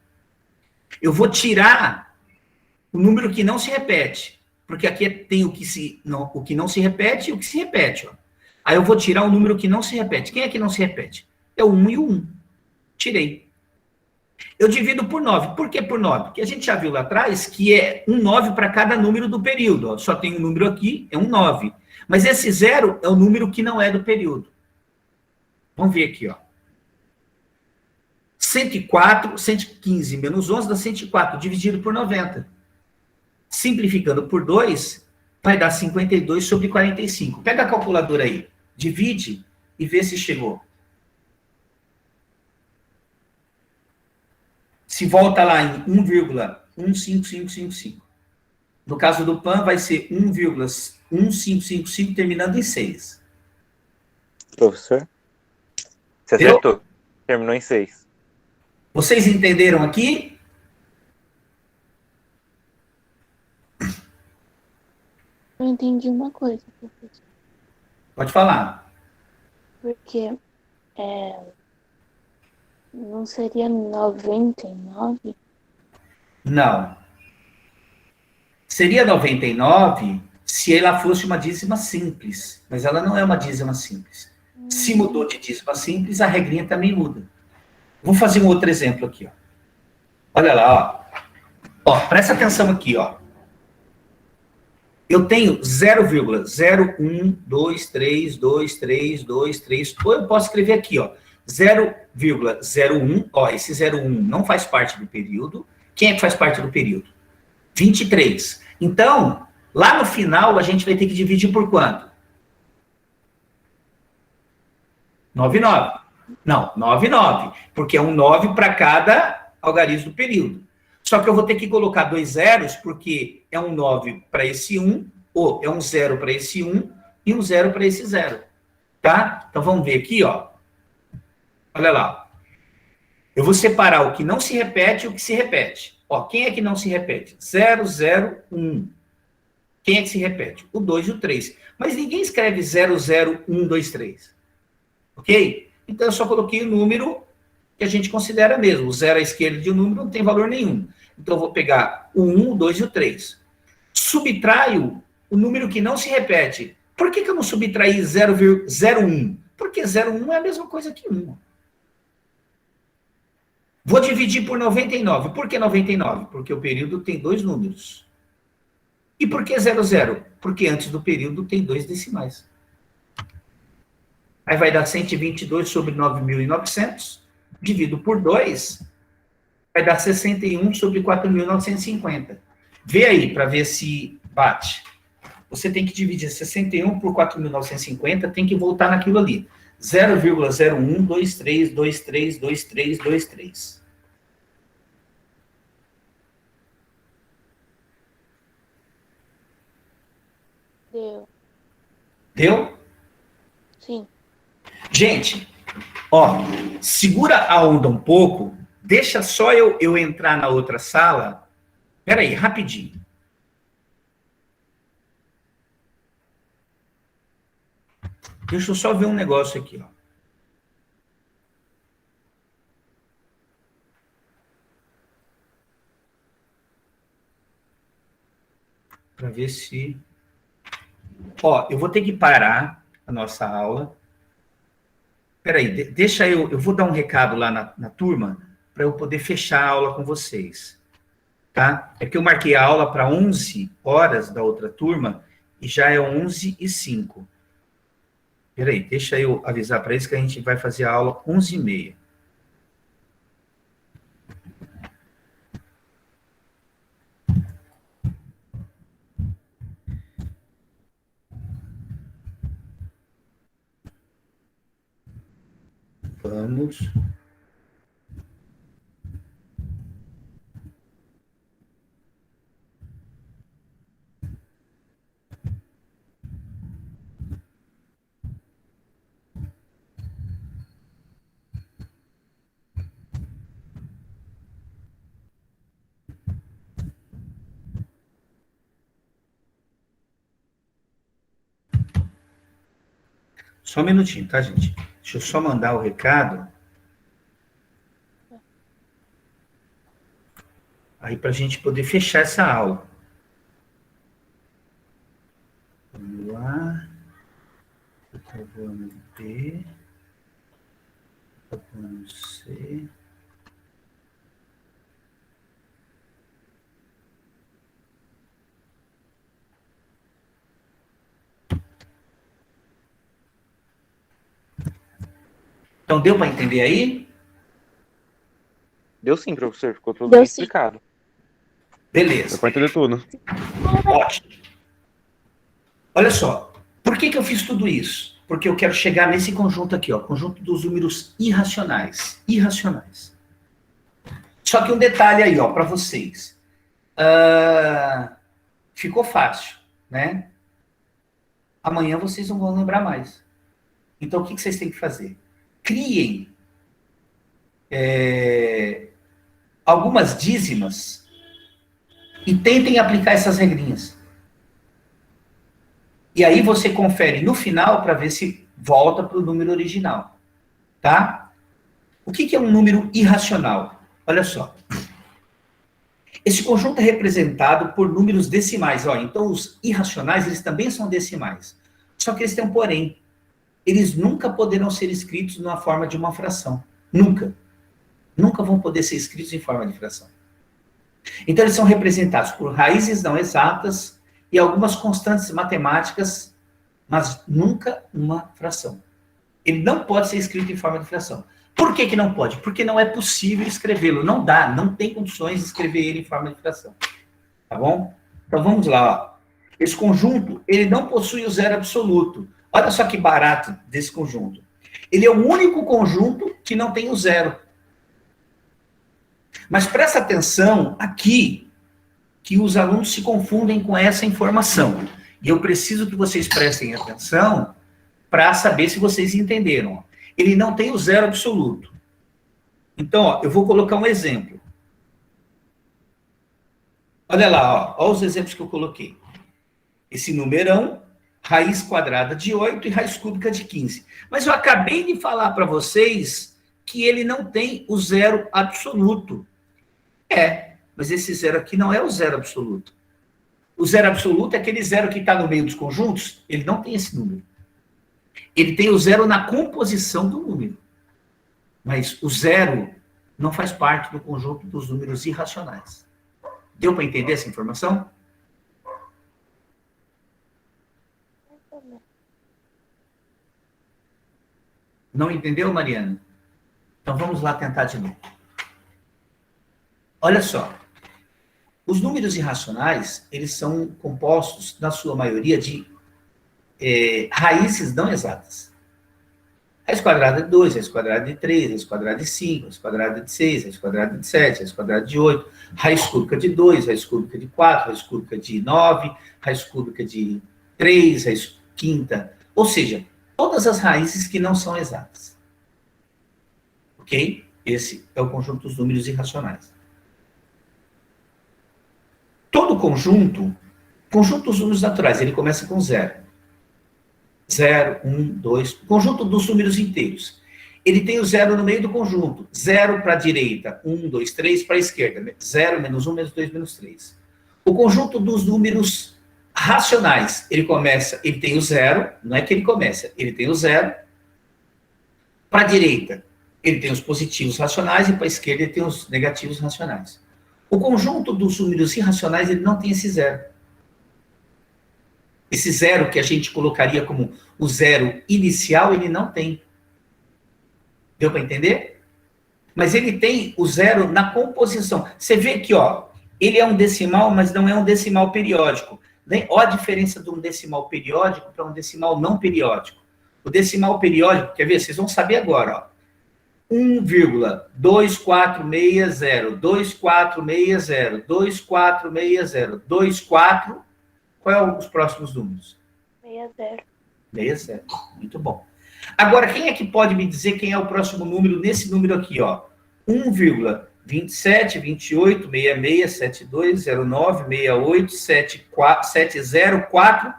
Eu vou tirar o número que não se repete, porque aqui tem o que não se repete e o que se repete. Ó. Aí eu vou tirar o número que não se repete. Quem é que não se repete? É o 1 e o 1. Tirei. Eu divido por 9. Por que por 9? Porque a gente já viu lá atrás que é um 9 para cada número do período. Ó. Só tem um número aqui, é um 9. Mas esse 0 é o número que não é do período. Vamos ver aqui, ó. 104, 115 menos 11 dá 104, dividido por 90. Simplificando por 2, vai dar 52 sobre 45. Pega a calculadora aí, divide e vê se chegou. Se volta lá em 1,15555. No caso do PAN, vai ser 1,1555 terminando em 6. Professor? Você acertou. Terminou em 6. Vocês entenderam aqui? Eu entendi uma coisa, professor. Pode falar. Porque não seria 99? Não. Seria 99 se ela fosse uma dízima simples, mas ela não é uma dízima simples. Se mudou de dízima simples, a regrinha também muda. Vou fazer um outro exemplo aqui, ó. Olha lá, ó. Ó, presta atenção aqui, ó. Eu tenho 0,01232323, ou eu posso escrever aqui, ó. 0,01, ó, esse 01 não faz parte do período. Quem é que faz parte do período? 23. Então, lá no final, a gente vai ter que dividir por quanto? 99. Não, 99, porque é um 9 para cada algarismo do período. Só que eu vou ter que colocar 2 zeros, porque é um 9 para esse 1, ou é um 0 para esse 1, e um 0 para esse 0. Tá? Então, vamos ver aqui, ó. Olha lá. Eu vou separar o que não se repete e o que se repete. Ó, quem é que não se repete? 0, 0, 1. Quem é que se repete? O 2 e o 3. Mas ninguém escreve 0, 0, 1, 2, 3. Ok? Então, eu só coloquei o número que a gente considera mesmo. O 0 à esquerda de um número não tem valor nenhum. Então, eu vou pegar o 1, o 2 e o 3. Subtraio o número que não se repete. Por que eu não subtraí 0,01? Porque 0,1 é a mesma coisa que 1. Vou dividir por 99. Por que 99? Porque o período tem 2 números. E por que 00? Porque antes do período tem 2 decimais. Aí vai dar 122 sobre 9.900, dividido por 2, vai dar 61 sobre 4.950. Vê aí, para ver se bate. Você tem que dividir 61 por 4.950, tem que voltar naquilo ali. 0,0123232323. Deu. Deu? Sim. Gente, ó, segura a onda um pouco, deixa só eu entrar na outra sala. Espera aí, rapidinho. Deixa eu só ver um negócio aqui, ó. Para ver se... Ó, eu vou ter que parar a nossa aula. Peraí, deixa eu vou dar um recado lá na turma para eu poder fechar a aula com vocês. Tá? É que eu marquei a aula para 11 horas da outra turma e já é 11h05. Peraí, deixa eu avisar para eles que a gente vai fazer a aula 11h30. Vamos. Só um minutinho, tá, gente? Deixa eu só mandar o recado. Aí, para a gente poder fechar essa aula. Vamos lá. Vamos B. Vamos C. Então, deu para entender aí? Deu sim, professor. Ficou tudo Deu bem sim. explicado. Beleza. Deu pra entender tudo. Ótimo. Olha só. Por que eu fiz tudo isso? Porque eu quero chegar nesse conjunto aqui, ó. Conjunto dos números irracionais. Irracionais. Só que um detalhe aí, ó, para vocês. Ficou fácil, né? Amanhã vocês não vão lembrar mais. Então, o que vocês têm que fazer? Criem algumas dízimas e tentem aplicar essas regrinhas. E aí você confere no final para ver se volta para o número original. Tá? O que é um número irracional? Olha só. Esse conjunto é representado por números decimais. Ó, então, os irracionais, eles também são decimais. Só que eles têm um porém. Eles nunca poderão ser escritos na forma de uma fração. Nunca. Nunca vão poder ser escritos em forma de fração. Então, eles são representados por raízes não exatas e algumas constantes matemáticas, mas nunca uma fração. Ele não pode ser escrito em forma de fração. Por que não pode? Porque não é possível escrevê-lo. Não dá, não tem condições de escrever ele em forma de fração. Tá bom? Então, vamos lá. Ó. Esse conjunto, ele não possui o zero absoluto. Olha só que barato desse conjunto. Ele é o único conjunto que não tem o zero. Mas presta atenção aqui, que os alunos se confundem com essa informação. E eu preciso que vocês prestem atenção para saber se vocês entenderam. Ele não tem o zero absoluto. Então, ó, eu vou colocar um exemplo. Olha lá, ó os exemplos que eu coloquei. Esse numerão, raiz quadrada de 8 e raiz cúbica de 15. Mas eu acabei de falar para vocês que ele não tem o zero absoluto. Mas esse zero aqui não é o zero absoluto. O zero absoluto é aquele zero que está no meio dos conjuntos, ele não tem esse número. Ele tem o zero na composição do número. Mas o zero não faz parte do conjunto dos números irracionais. Deu para entender essa informação? Não entendeu, Mariana? Então vamos lá tentar de novo. Olha só. Os números irracionais, eles são compostos, na sua maioria, de raízes não exatas. Raiz quadrada de 2, raiz quadrada de 3, raiz quadrada de 5, raiz quadrada de 6, raiz quadrada de 7, raiz quadrada de 8, raiz cúbica de 2, raiz cúbica de 4, raiz cúbica de 9, raiz cúbica de 3, raiz quinta. Ou seja, todas as raízes que não são exatas. Ok? Esse é o conjunto dos números irracionais. Todo conjunto dos números naturais, ele começa com 0. 0, 1, 2. O conjunto dos números inteiros. Ele tem o 0 no meio do conjunto. 0 para a direita, 1, 2, 3 para a esquerda. 0, menos 1, menos 2, menos 3. O conjunto dos números racionais, ele tem o 0, não é que ele começa, ele tem o 0. Para a direita, ele tem os positivos racionais e para a esquerda ele tem os negativos racionais. O conjunto dos números irracionais, ele não tem esse zero. Esse zero que a gente colocaria como o zero inicial, ele não tem. Deu para entender? Mas ele tem o zero na composição. Você vê que, ó, ele é um decimal, mas não é um decimal periódico. Olha a diferença de um decimal periódico para um decimal não periódico. O decimal periódico, quer ver? Vocês vão saber agora, ó. 1,2460, 2460, 2460, 24. Qual é os próximos números? 60. 60. Muito bom. Agora, quem é que pode me dizer quem é o próximo número nesse número aqui, ó? 1,27, 28, 66, 72, 09, 68, 704.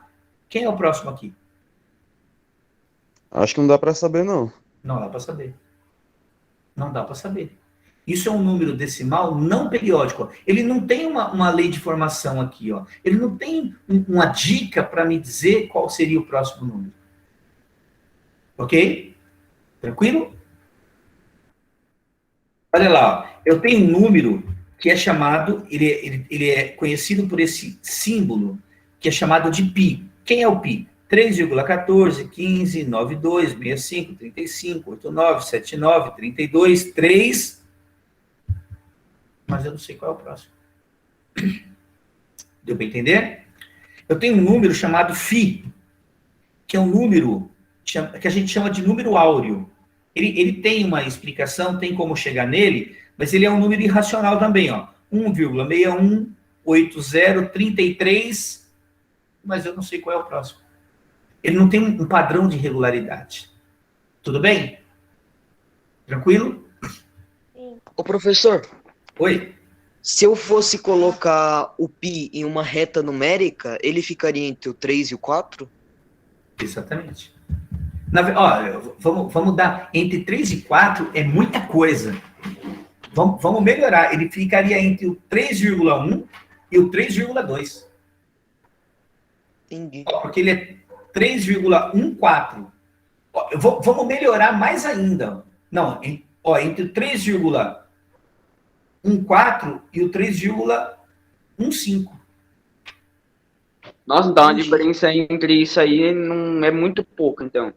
Quem é o próximo aqui? Acho que não dá pra saber, não. Não dá para saber. Não dá para saber. Isso é um número decimal não periódico. Ele não tem uma lei de formação aqui, ó. Ele não tem uma dica para me dizer qual seria o próximo número. Ok? Tranquilo? Olha lá, ó. Eu tenho um número que é chamado, ele é conhecido por esse símbolo, que é chamado de π. Quem é o π? 3,14, 15, 92, 65, 35, 89, 79, 32, 3. Mas eu não sei qual é o próximo. Deu para entender? Eu tenho um número chamado φ, que é um número que a gente chama de número áureo. Ele tem uma explicação, tem como chegar nele, mas ele é um número irracional também, ó. 1,618033, mas eu não sei qual é o próximo. Ele não tem um padrão de regularidade. Tudo bem? Tranquilo? Ô, professor. Oi? Se eu fosse colocar o π em uma reta numérica, ele ficaria entre o 3 e o 4? Exatamente. Vamos dar... Entre 3 e 4 é muita coisa. Vamos melhorar. Ele ficaria entre o 3,1 e o 3,2. Entendi. Porque ele é 3,14. Vamos melhorar mais ainda. Não, entre o 3,14 e o 3,15. Nossa, então a diferença entre isso aí não é muito pouco, então.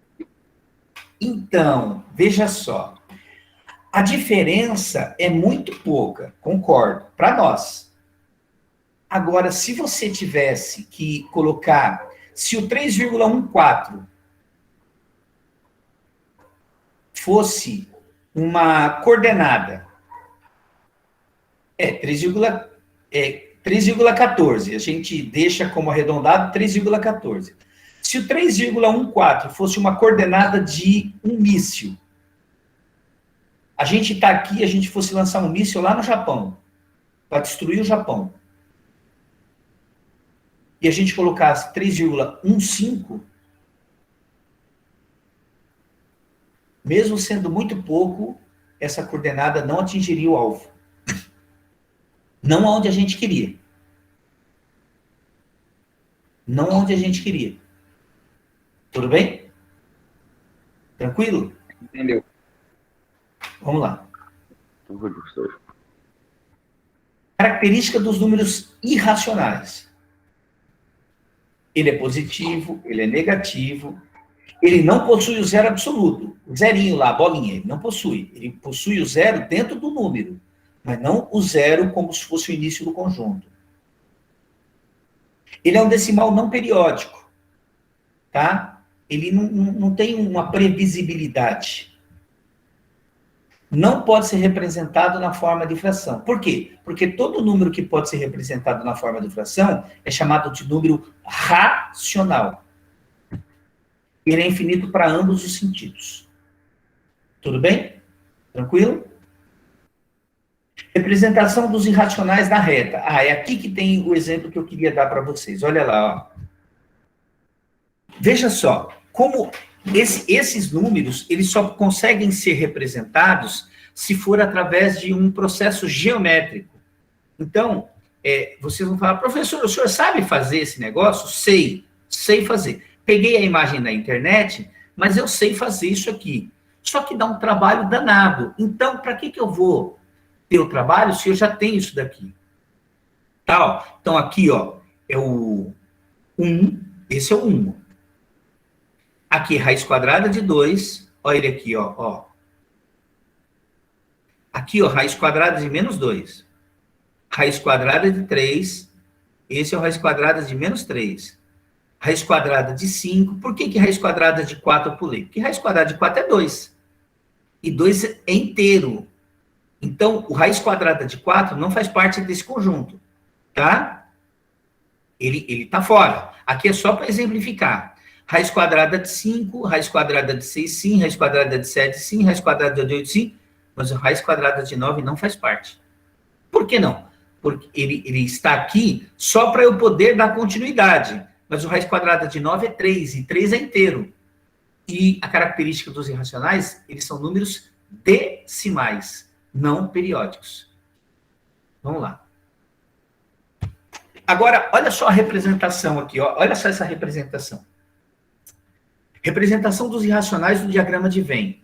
Então, veja só. A diferença é muito pouca, concordo, para nós. Agora, se você tivesse que colocar... Se o 3,14 fosse uma coordenada, 3,14, a gente deixa como arredondado 3,14. Se o 3,14 fosse uma coordenada de um míssil, a gente está aqui, a gente fosse lançar um míssil lá no Japão, para destruir o Japão, e a gente colocasse 3,15, mesmo sendo muito pouco, essa coordenada não atingiria o alvo. Não onde a gente queria. Não onde a gente queria. Tudo bem? Tranquilo? Entendeu? Vamos lá. Característica dos números irracionais. Ele é positivo, ele é negativo, ele não possui o zero absoluto. O zerinho lá, a bolinha, ele não possui. Ele possui o zero dentro do número, mas não o zero como se fosse o início do conjunto. Ele é um decimal não periódico, tá? Ele não tem uma previsibilidade. Não pode ser representado na forma de fração. Por quê? Porque todo número que pode ser representado na forma de fração é chamado de número racional. Ele é infinito para ambos os sentidos. Tudo bem? Tranquilo? Representação dos irracionais na reta. É aqui que tem o exemplo que eu queria dar para vocês. Olha lá, ó. Veja só, como esses números, eles só conseguem ser representados se for através de um processo geométrico. Então, vocês vão falar, professor, o senhor sabe fazer esse negócio? Sei fazer. Peguei a imagem da internet, mas eu sei fazer isso aqui. Só que dá um trabalho danado. Então, para que eu vou ter o trabalho se eu já tenho isso daqui? Tá, ó. Então, aqui, ó, é o 1, esse é o 1. Aqui, raiz quadrada de 2, olha ele aqui, ó. Aqui, ó, raiz quadrada de menos 2. Raiz quadrada de 3, esse é o raiz quadrada de menos 3. Raiz quadrada de 5, por que raiz quadrada de 4 eu pulei? Porque raiz quadrada de 4 é 2. E 2 é inteiro. Então, o raiz quadrada de 4 não faz parte desse conjunto, tá? Ele tá fora. Aqui é só para exemplificar. Raiz quadrada de 5, raiz quadrada de 6, sim, raiz quadrada de 7, sim, raiz quadrada de 8, sim, mas a raiz quadrada de 9 não faz parte. Por que não? Porque ele está aqui só para eu poder dar continuidade. Mas o raiz quadrada de 9 é 3, e 3 é inteiro. E a característica dos irracionais, eles são números decimais, não periódicos. Vamos lá. Agora, olha só a representação aqui, ó. Olha só essa representação. Representação dos irracionais do diagrama de Venn.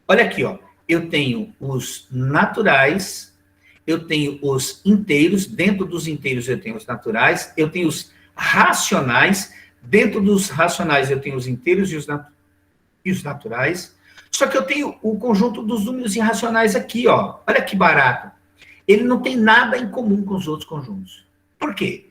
Olha aqui, ó. Eu tenho os naturais, eu tenho os inteiros, dentro dos inteiros eu tenho os naturais, eu tenho os racionais, dentro dos racionais eu tenho os inteiros e os naturais, só que eu tenho o conjunto dos números irracionais aqui, ó. Olha que barato. Ele não tem nada em comum com os outros conjuntos. Por quê?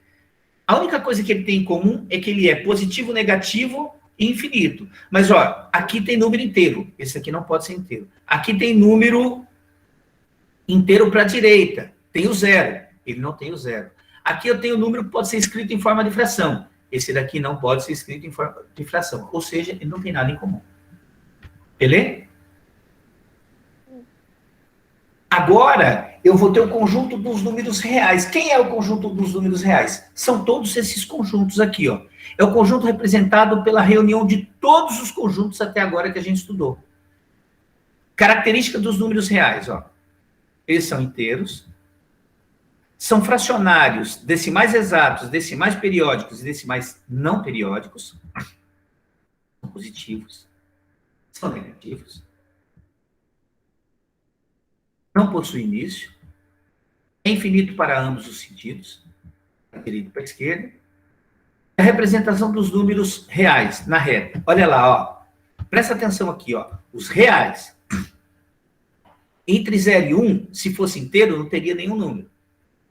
A única coisa que ele tem em comum é que ele é positivo, negativo e infinito. Mas, ó, aqui tem número inteiro. Esse aqui não pode ser inteiro. Aqui tem número inteiro para a direita. Tem o 0. Ele não tem o 0. Aqui eu tenho o número que pode ser escrito em forma de fração. Esse daqui não pode ser escrito em forma de fração. Ou seja, ele não tem nada em comum. Beleza? Agora, eu vou ter o conjunto dos números reais. Quem é o conjunto dos números reais? São todos esses conjuntos aqui, ó. É o conjunto representado pela reunião de todos os conjuntos até agora que a gente estudou. Característica dos números reais, ó. Eles são inteiros, são fracionários, decimais exatos, decimais periódicos e decimais não periódicos. São positivos, são negativos. Não possui início, é infinito para ambos os sentidos, para a direita e para a esquerda. A representação dos números reais, na reta. Olha lá, ó. Presta atenção aqui, ó. Os reais. Entre 0 e 1, se fosse inteiro, não teria nenhum número.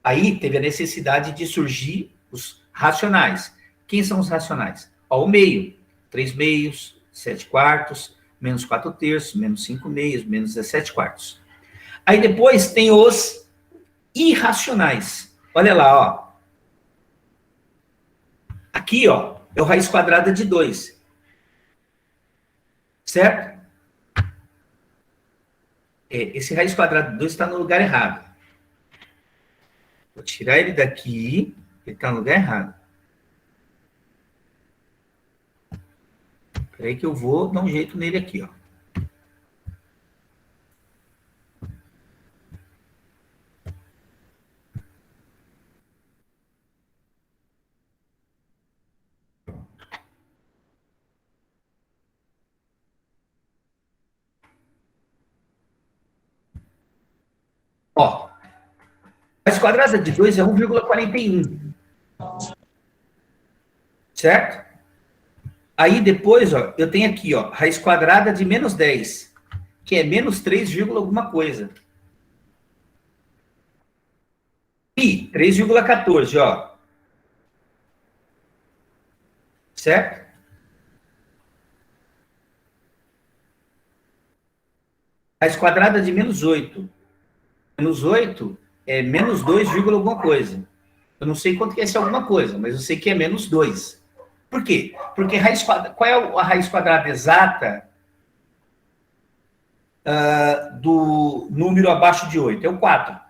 Aí teve a necessidade de surgir os racionais. Quem são os racionais? Ó, o meio. 3 meios, 7 quartos, menos 4 terços, menos 5 meios, menos 17 quartos. Aí depois tem os irracionais. Olha lá, ó. Aqui, ó, é o raiz quadrada de 2. Certo? Esse raiz quadrada de 2 está no lugar errado. Vou tirar ele daqui, ele está no lugar errado. Espera aí que eu vou dar um jeito nele aqui, ó. Ó, raiz quadrada de 2 é 1,41. Certo? Aí depois, ó, eu tenho aqui, ó, raiz quadrada de menos 10, que é menos 3, alguma coisa. Pi, 3,14, ó. Certo? Raiz quadrada de menos 8. Menos 8 é menos 2, alguma coisa. Eu não sei quanto que é esse alguma coisa, mas eu sei que é menos 2. Por quê? Porque qual é a raiz quadrada exata do número abaixo de 8? É o 4.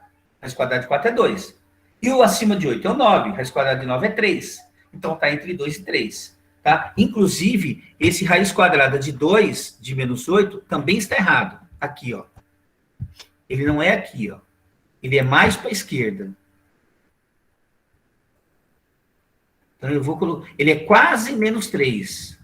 Raiz quadrada de 4 é 2. E o acima de 8 é o 9. Raiz quadrada de 9 é 3. Então está entre 2 e 3. Tá? Inclusive, esse raiz quadrada de 2, de menos 8, também está errado. Aqui, ó. Ele não é aqui, ó. Ele é mais para a esquerda. Então, eu vou colocar... Ele é quase menos 3.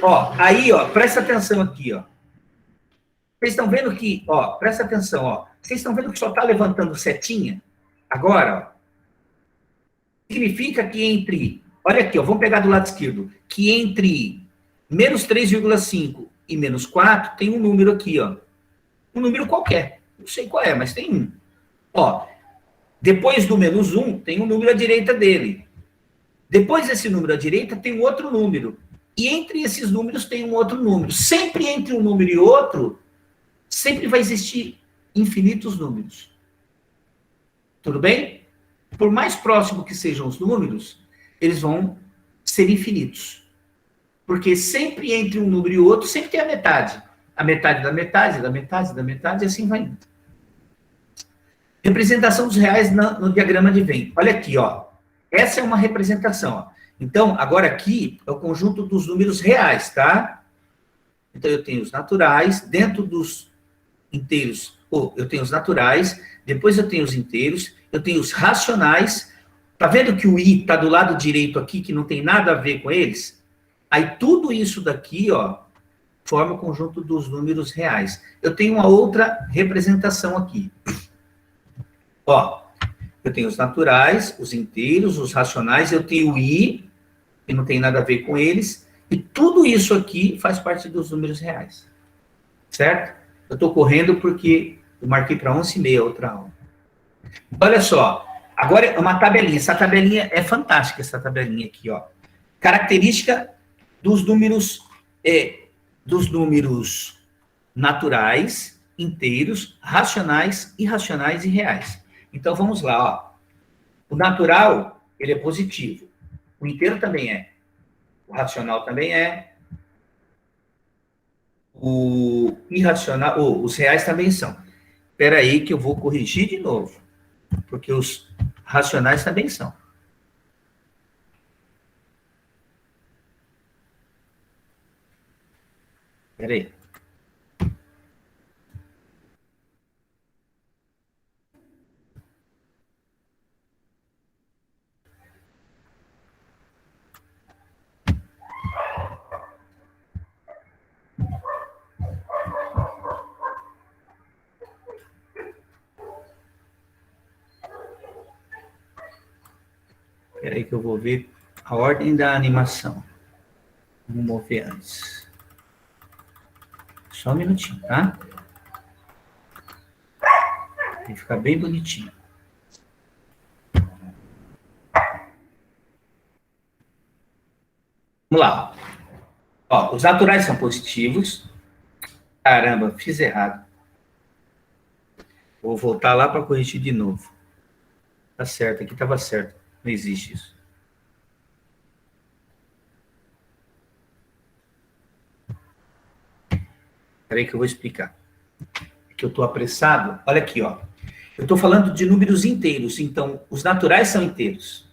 Ó, aí, ó, presta atenção aqui, ó. Vocês estão vendo que, ó, presta atenção, ó. Vocês estão vendo que só está levantando setinha? Agora, ó. Significa que entre, olha aqui, ó, vamos pegar do lado esquerdo, que entre menos 3,5 e menos 4 tem um número aqui, ó. Um número qualquer. Não sei qual é, mas tem um. Ó, depois do menos 1, tem um número à direita dele. Depois desse número à direita, tem um outro número. E entre esses números tem um outro número. Sempre entre um número e outro, sempre vai existir infinitos números. Tudo bem? Por mais próximo que sejam os números, eles vão ser infinitos. Porque sempre entre um número e outro, sempre tem a metade. A metade da metade, da metade, da metade, e assim vai indo. Representação dos reais no diagrama de Venn. Olha aqui, ó. Essa é uma representação, ó. Então, agora aqui é o conjunto dos números reais, tá? Então, eu tenho os naturais, dentro dos inteiros, eu tenho os naturais, depois eu tenho os inteiros, eu tenho os racionais. Tá vendo que o i tá do lado direito aqui, que não tem nada a ver com eles? Aí, tudo isso daqui, ó, forma o conjunto dos números reais. Eu tenho uma outra representação aqui. Ó, eu tenho os naturais, os inteiros, os racionais, eu tenho o i, que não tem nada a ver com eles, e tudo isso aqui faz parte dos números reais. Certo? Eu estou correndo porque eu marquei para 11h30 outra aula. Olha só, agora é uma tabelinha. Essa tabelinha é fantástica, essa tabelinha aqui, ó. Característica dos números naturais, inteiros, racionais, irracionais e reais. Então, vamos lá, ó. O natural, ele é positivo. O inteiro também é. O racional também é. O irracional, os reais também são. Espera aí que eu vou corrigir de novo. Porque os racionais também são. Espera aí. Espera aí que eu vou ver a ordem da animação. Vamos mover antes. Só um minutinho, tá? Tem que ficar bem bonitinho. Vamos lá. Ó, os naturais são positivos. Caramba, fiz errado. Vou voltar lá para corrigir de novo. Tá certo, aqui estava certo. Não existe isso. Espera aí que eu vou explicar. É que eu estou apressado. Olha aqui, ó. Eu estou falando de números inteiros. Então, os naturais são inteiros.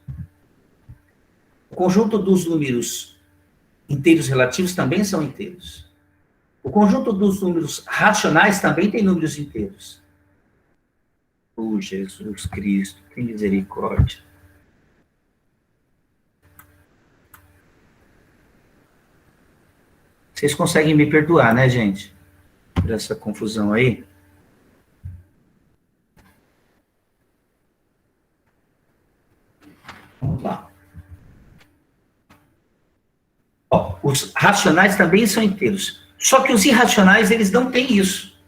O conjunto dos números inteiros relativos também são inteiros. O conjunto dos números racionais também tem números inteiros. Oh, Jesus Cristo, tem misericórdia. Vocês conseguem me perdoar, né, gente? Por essa confusão aí. Vamos lá. Ó, os racionais também são inteiros. Só que os irracionais, eles não têm isso.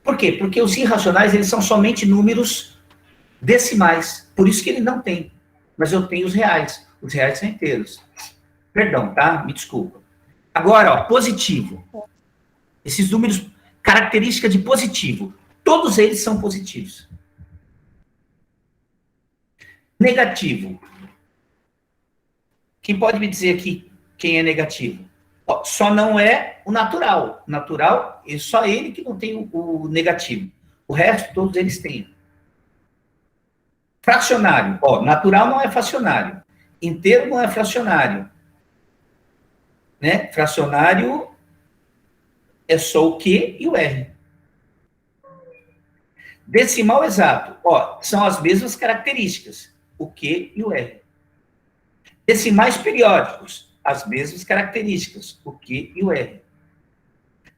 Por quê? Porque os irracionais, eles são somente números decimais. Por isso que ele não tem. Mas eu tenho os reais. Os reais são inteiros. Perdão, tá? Me desculpa. Agora, ó, positivo. Esses números, característica de positivo. Todos eles são positivos. Negativo. Quem pode me dizer aqui quem é negativo? Ó, só não é o natural. O natural, é só ele que não tem o negativo. O resto, todos eles têm. Fracionário. Ó, natural não é fracionário. Inteiro não é fracionário. Né? Fracionário é só o Q e o R. Decimal exato. Ó, são as mesmas características. O Q e o R. Decimais periódicos. as mesmas características, o Q e o R.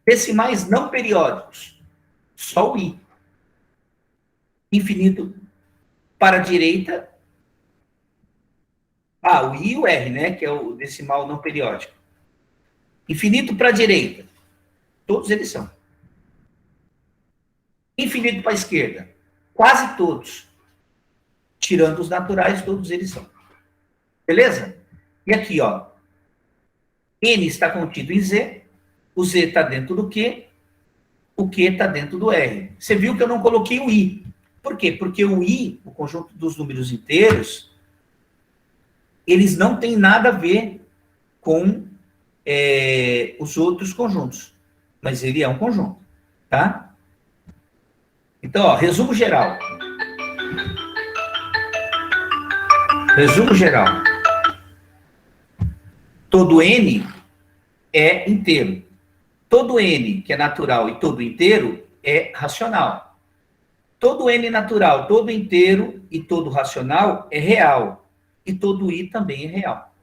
Decimais não periódicos, só o I. Infinito para a direita, o I e o R, né, que é o decimal não periódico. Infinito para a direita, todos eles são. Infinito para a esquerda, quase todos. Tirando os naturais, todos eles são. Beleza? E aqui, ó, N está contido em Z, o Z está dentro do Q, o Q está dentro do R. Você viu que eu não coloquei o I. Por quê? Porque o I, o conjunto dos números inteiros, eles não têm nada a ver com os outros conjuntos. Mas ele é um conjunto, tá? Então, ó, resumo geral. Resumo geral. Todo N é inteiro. Todo N, que é natural, e todo inteiro é racional. Todo N natural, todo inteiro e todo racional é real. E todo I também é real.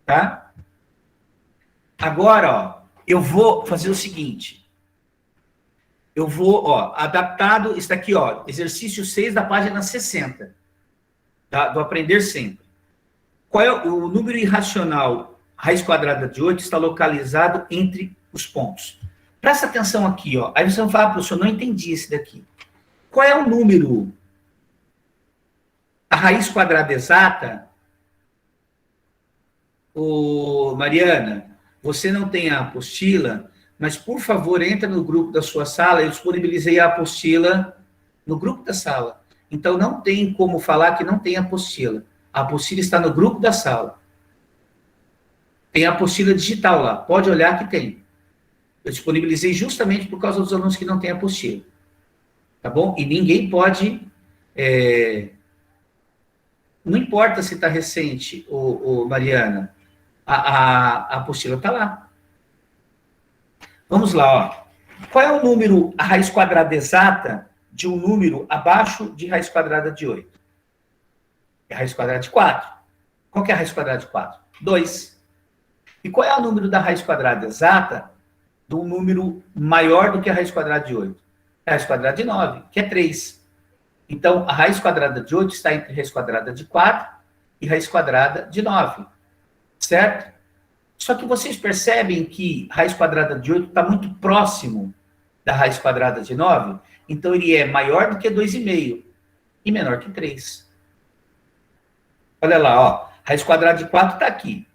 Tá? Agora, ó, eu vou fazer o seguinte. Eu vou, ó, adaptado, está aqui, ó, exercício 6 da página 60, do Aprender Sempre. Qual é o número irracional? Raiz quadrada de 8 está localizado entre os pontos. Presta atenção aqui, ó. Aí você vai falar, professor, não entendi esse daqui. Qual é o número? A raiz quadrada exata? Mariana, você não tem a apostila, mas, por favor, entra no grupo da sua sala. Eu disponibilizei a apostila no grupo da sala. Então, não tem como falar que não tem apostila. A apostila está no grupo da sala. Tem a apostila digital lá. Pode olhar que tem. Eu disponibilizei justamente por causa dos alunos que não têm apostila. Tá bom? E ninguém pode... Não importa se está recente, Mariana. A apostila está lá. Vamos lá, ó. Qual é o número, a raiz quadrada exata de um número abaixo de raiz quadrada de 8? É a raiz quadrada de 4. Qual que é a raiz quadrada de 4? 2. E qual é o número da raiz quadrada exata de um número maior do que a raiz quadrada de 8? É a raiz quadrada de 9, que é 3. Então, a raiz quadrada de 8 está entre raiz quadrada de 4 e raiz quadrada de 9. Certo? Só que vocês percebem que raiz quadrada de 8 está muito próximo da raiz quadrada de 9, então ele é maior do que 2,5 e menor que 3. Olha lá, ó, raiz quadrada de 4 está aqui.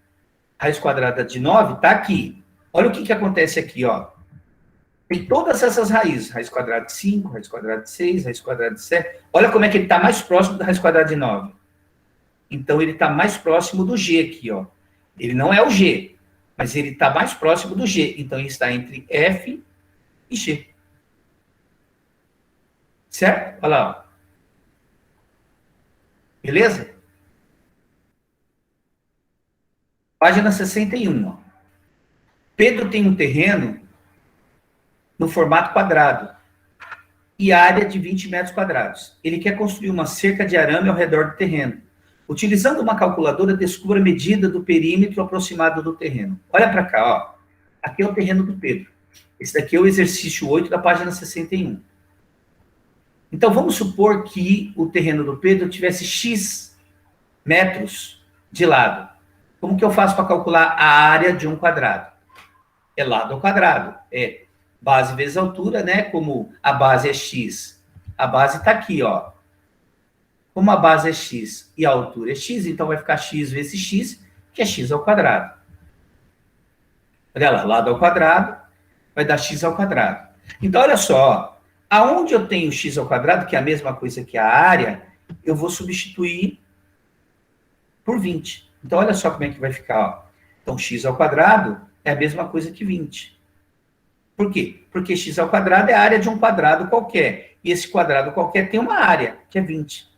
Raiz quadrada de 9 está aqui. Olha o que acontece aqui, ó. Tem todas essas raízes. Raiz quadrada de 5, raiz quadrada de 6, raiz quadrada de 7. Olha como é que ele está mais próximo da raiz quadrada de 9. Então, ele está mais próximo do G aqui, ó. Ele não é o G, mas ele está mais próximo do G. Então, ele está entre F e G. Certo? Olha lá, ó. Beleza? Página 61, ó. Pedro tem um terreno no formato quadrado e área de 20 metros quadrados. Ele quer construir uma cerca de arame ao redor do terreno. Utilizando uma calculadora, descubra a medida do perímetro aproximado do terreno. Olha para cá, ó. Aqui é o terreno do Pedro. Esse daqui é o exercício 8 da página 61. Então, vamos supor que o terreno do Pedro tivesse X metros de lado. Como que eu faço para calcular a área de um quadrado? É lado ao quadrado. É base vezes altura, né? Como a base é X. A base está aqui, ó. Como a base é X e a altura é X, então vai ficar X vezes X, que é X ao quadrado. Olha lá, lado ao quadrado, vai dar X ao quadrado. Então, olha só, aonde eu tenho X ao quadrado, que é a mesma coisa que a área, eu vou substituir por 20. Então, olha só como é que vai ficar, ó. Então, X ao quadrado é a mesma coisa que 20. Por quê? Porque X ao quadrado é a área de um quadrado qualquer. E esse quadrado qualquer tem uma área, que é 20.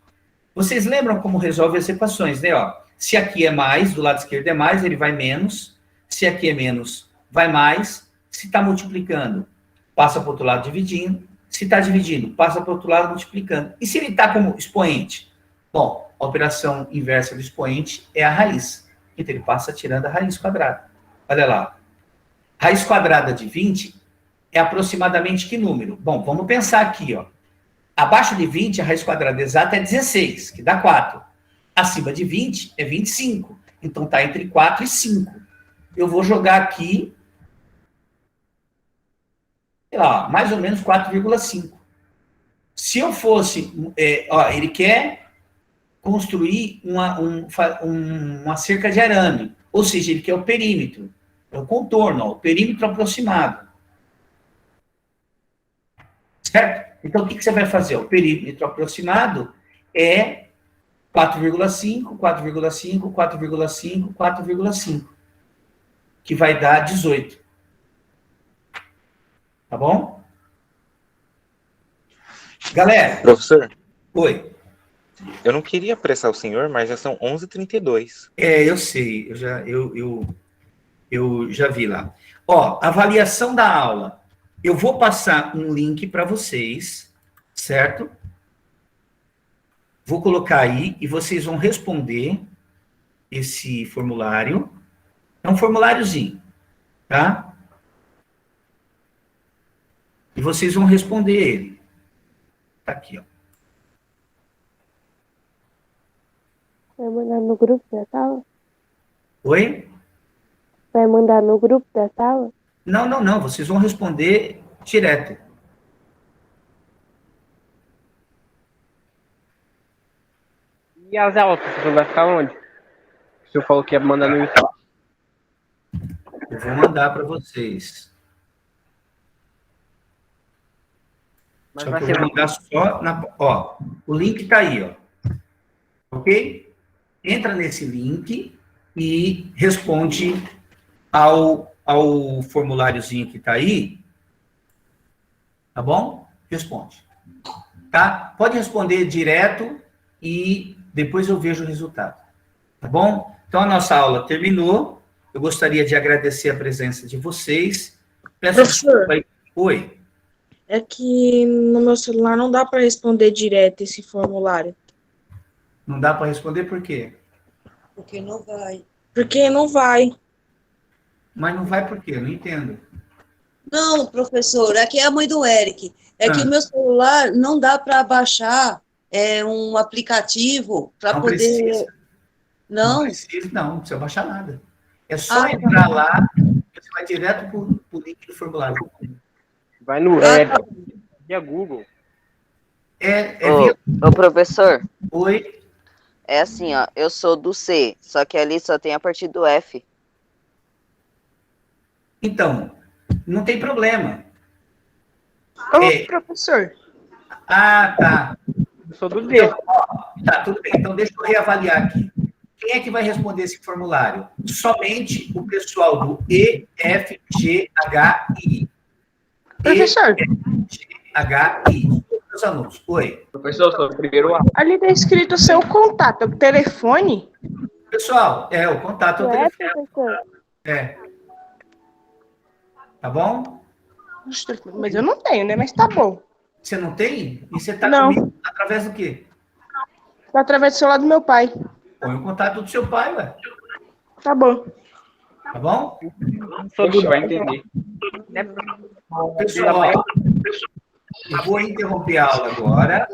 Vocês lembram como resolve as equações, né? Ó, se aqui é mais, do lado esquerdo é mais, ele vai menos. Se aqui é menos, vai mais. Se está multiplicando, passa para o outro lado dividindo. Se está dividindo, passa para o outro lado multiplicando. E se ele está como expoente? Bom, a operação inversa do expoente é a raiz. Então, ele passa tirando a raiz quadrada. Olha lá. Raiz quadrada de 20 é aproximadamente que número? Bom, vamos pensar aqui, ó. Abaixo de 20, a raiz quadrada exata é 16, que dá 4. Acima de 20 é 25. Então, está entre 4 e 5. Eu vou jogar aqui, sei lá, mais ou menos 4,5. Se eu fosse... ele quer construir uma cerca de arame. Ou seja, ele quer o perímetro. É o contorno, ó, o perímetro aproximado. Certo? Então, o que você vai fazer? O perímetro aproximado é 4,5, 4,5, 4,5, 4,5. Que vai dar 18. Tá bom? Galera. Professor? Oi. Eu não queria apressar o senhor, mas já são 11h32. Eu sei. Eu já vi lá. Ó, avaliação da aula. Eu vou passar um link para vocês, certo? Vou colocar aí e vocês vão responder esse formulário. É um formuláriozinho, tá? E vocês vão responder ele. Tá aqui, ó. Vai mandar no grupo da sala? Oi? Vai mandar no grupo da sala? Não. Vocês vão responder direto. E as aulas, professor, vai ficar onde? O senhor falou que ia mandar no YouTube. Eu vou mandar para vocês. Mas Só vai que eu ser vou mandar só na... Ó, o link tá aí, ó. Ok? Entra nesse link e responde ao formuláriozinho que tá aí. Tá bom? Responde. Tá? Pode responder direto e depois eu vejo o resultado. Tá bom? Então, a nossa aula terminou. Eu gostaria de agradecer a presença de vocês. Peço desculpa aí. Oi. É que no meu celular não dá para responder direto esse formulário. Não dá para responder por quê? Porque não vai. Porque não vai. Mas não vai por quê? Eu não entendo. Não, professor, aqui é a mãe do Eric. É que o meu celular não dá para baixar um aplicativo para poder... Precisa. Não? Não precisa baixar nada. É só entrar lá, você vai direto pro link do formulário. Vai no Eric, via Google. Ô, professor. Oi? É assim, ó, eu sou do C, só que ali só tem a partir do F. Então, não tem problema. Ô, professor. Ah, tá. Eu sou do D. Então, tá, tudo bem. Então, deixa eu reavaliar aqui. Quem é que vai responder esse formulário? Somente o pessoal do E, F, G, H, I. Professor. E, F, G, H, I. Meus alunos. Oi. Professor, sou o primeiro A. Ali tá escrito seu contato, o telefone. Pessoal, o contato é o telefone. Professor? Tá bom? Mas eu não tenho, né? Mas tá bom. Você não tem? E você tá Não. comigo através do quê? Tá através do celular do meu pai. Põe o contato do seu pai, ué. Tá bom. Tá bom? Você vai entender. Pessoal, eu vou interromper a aula agora.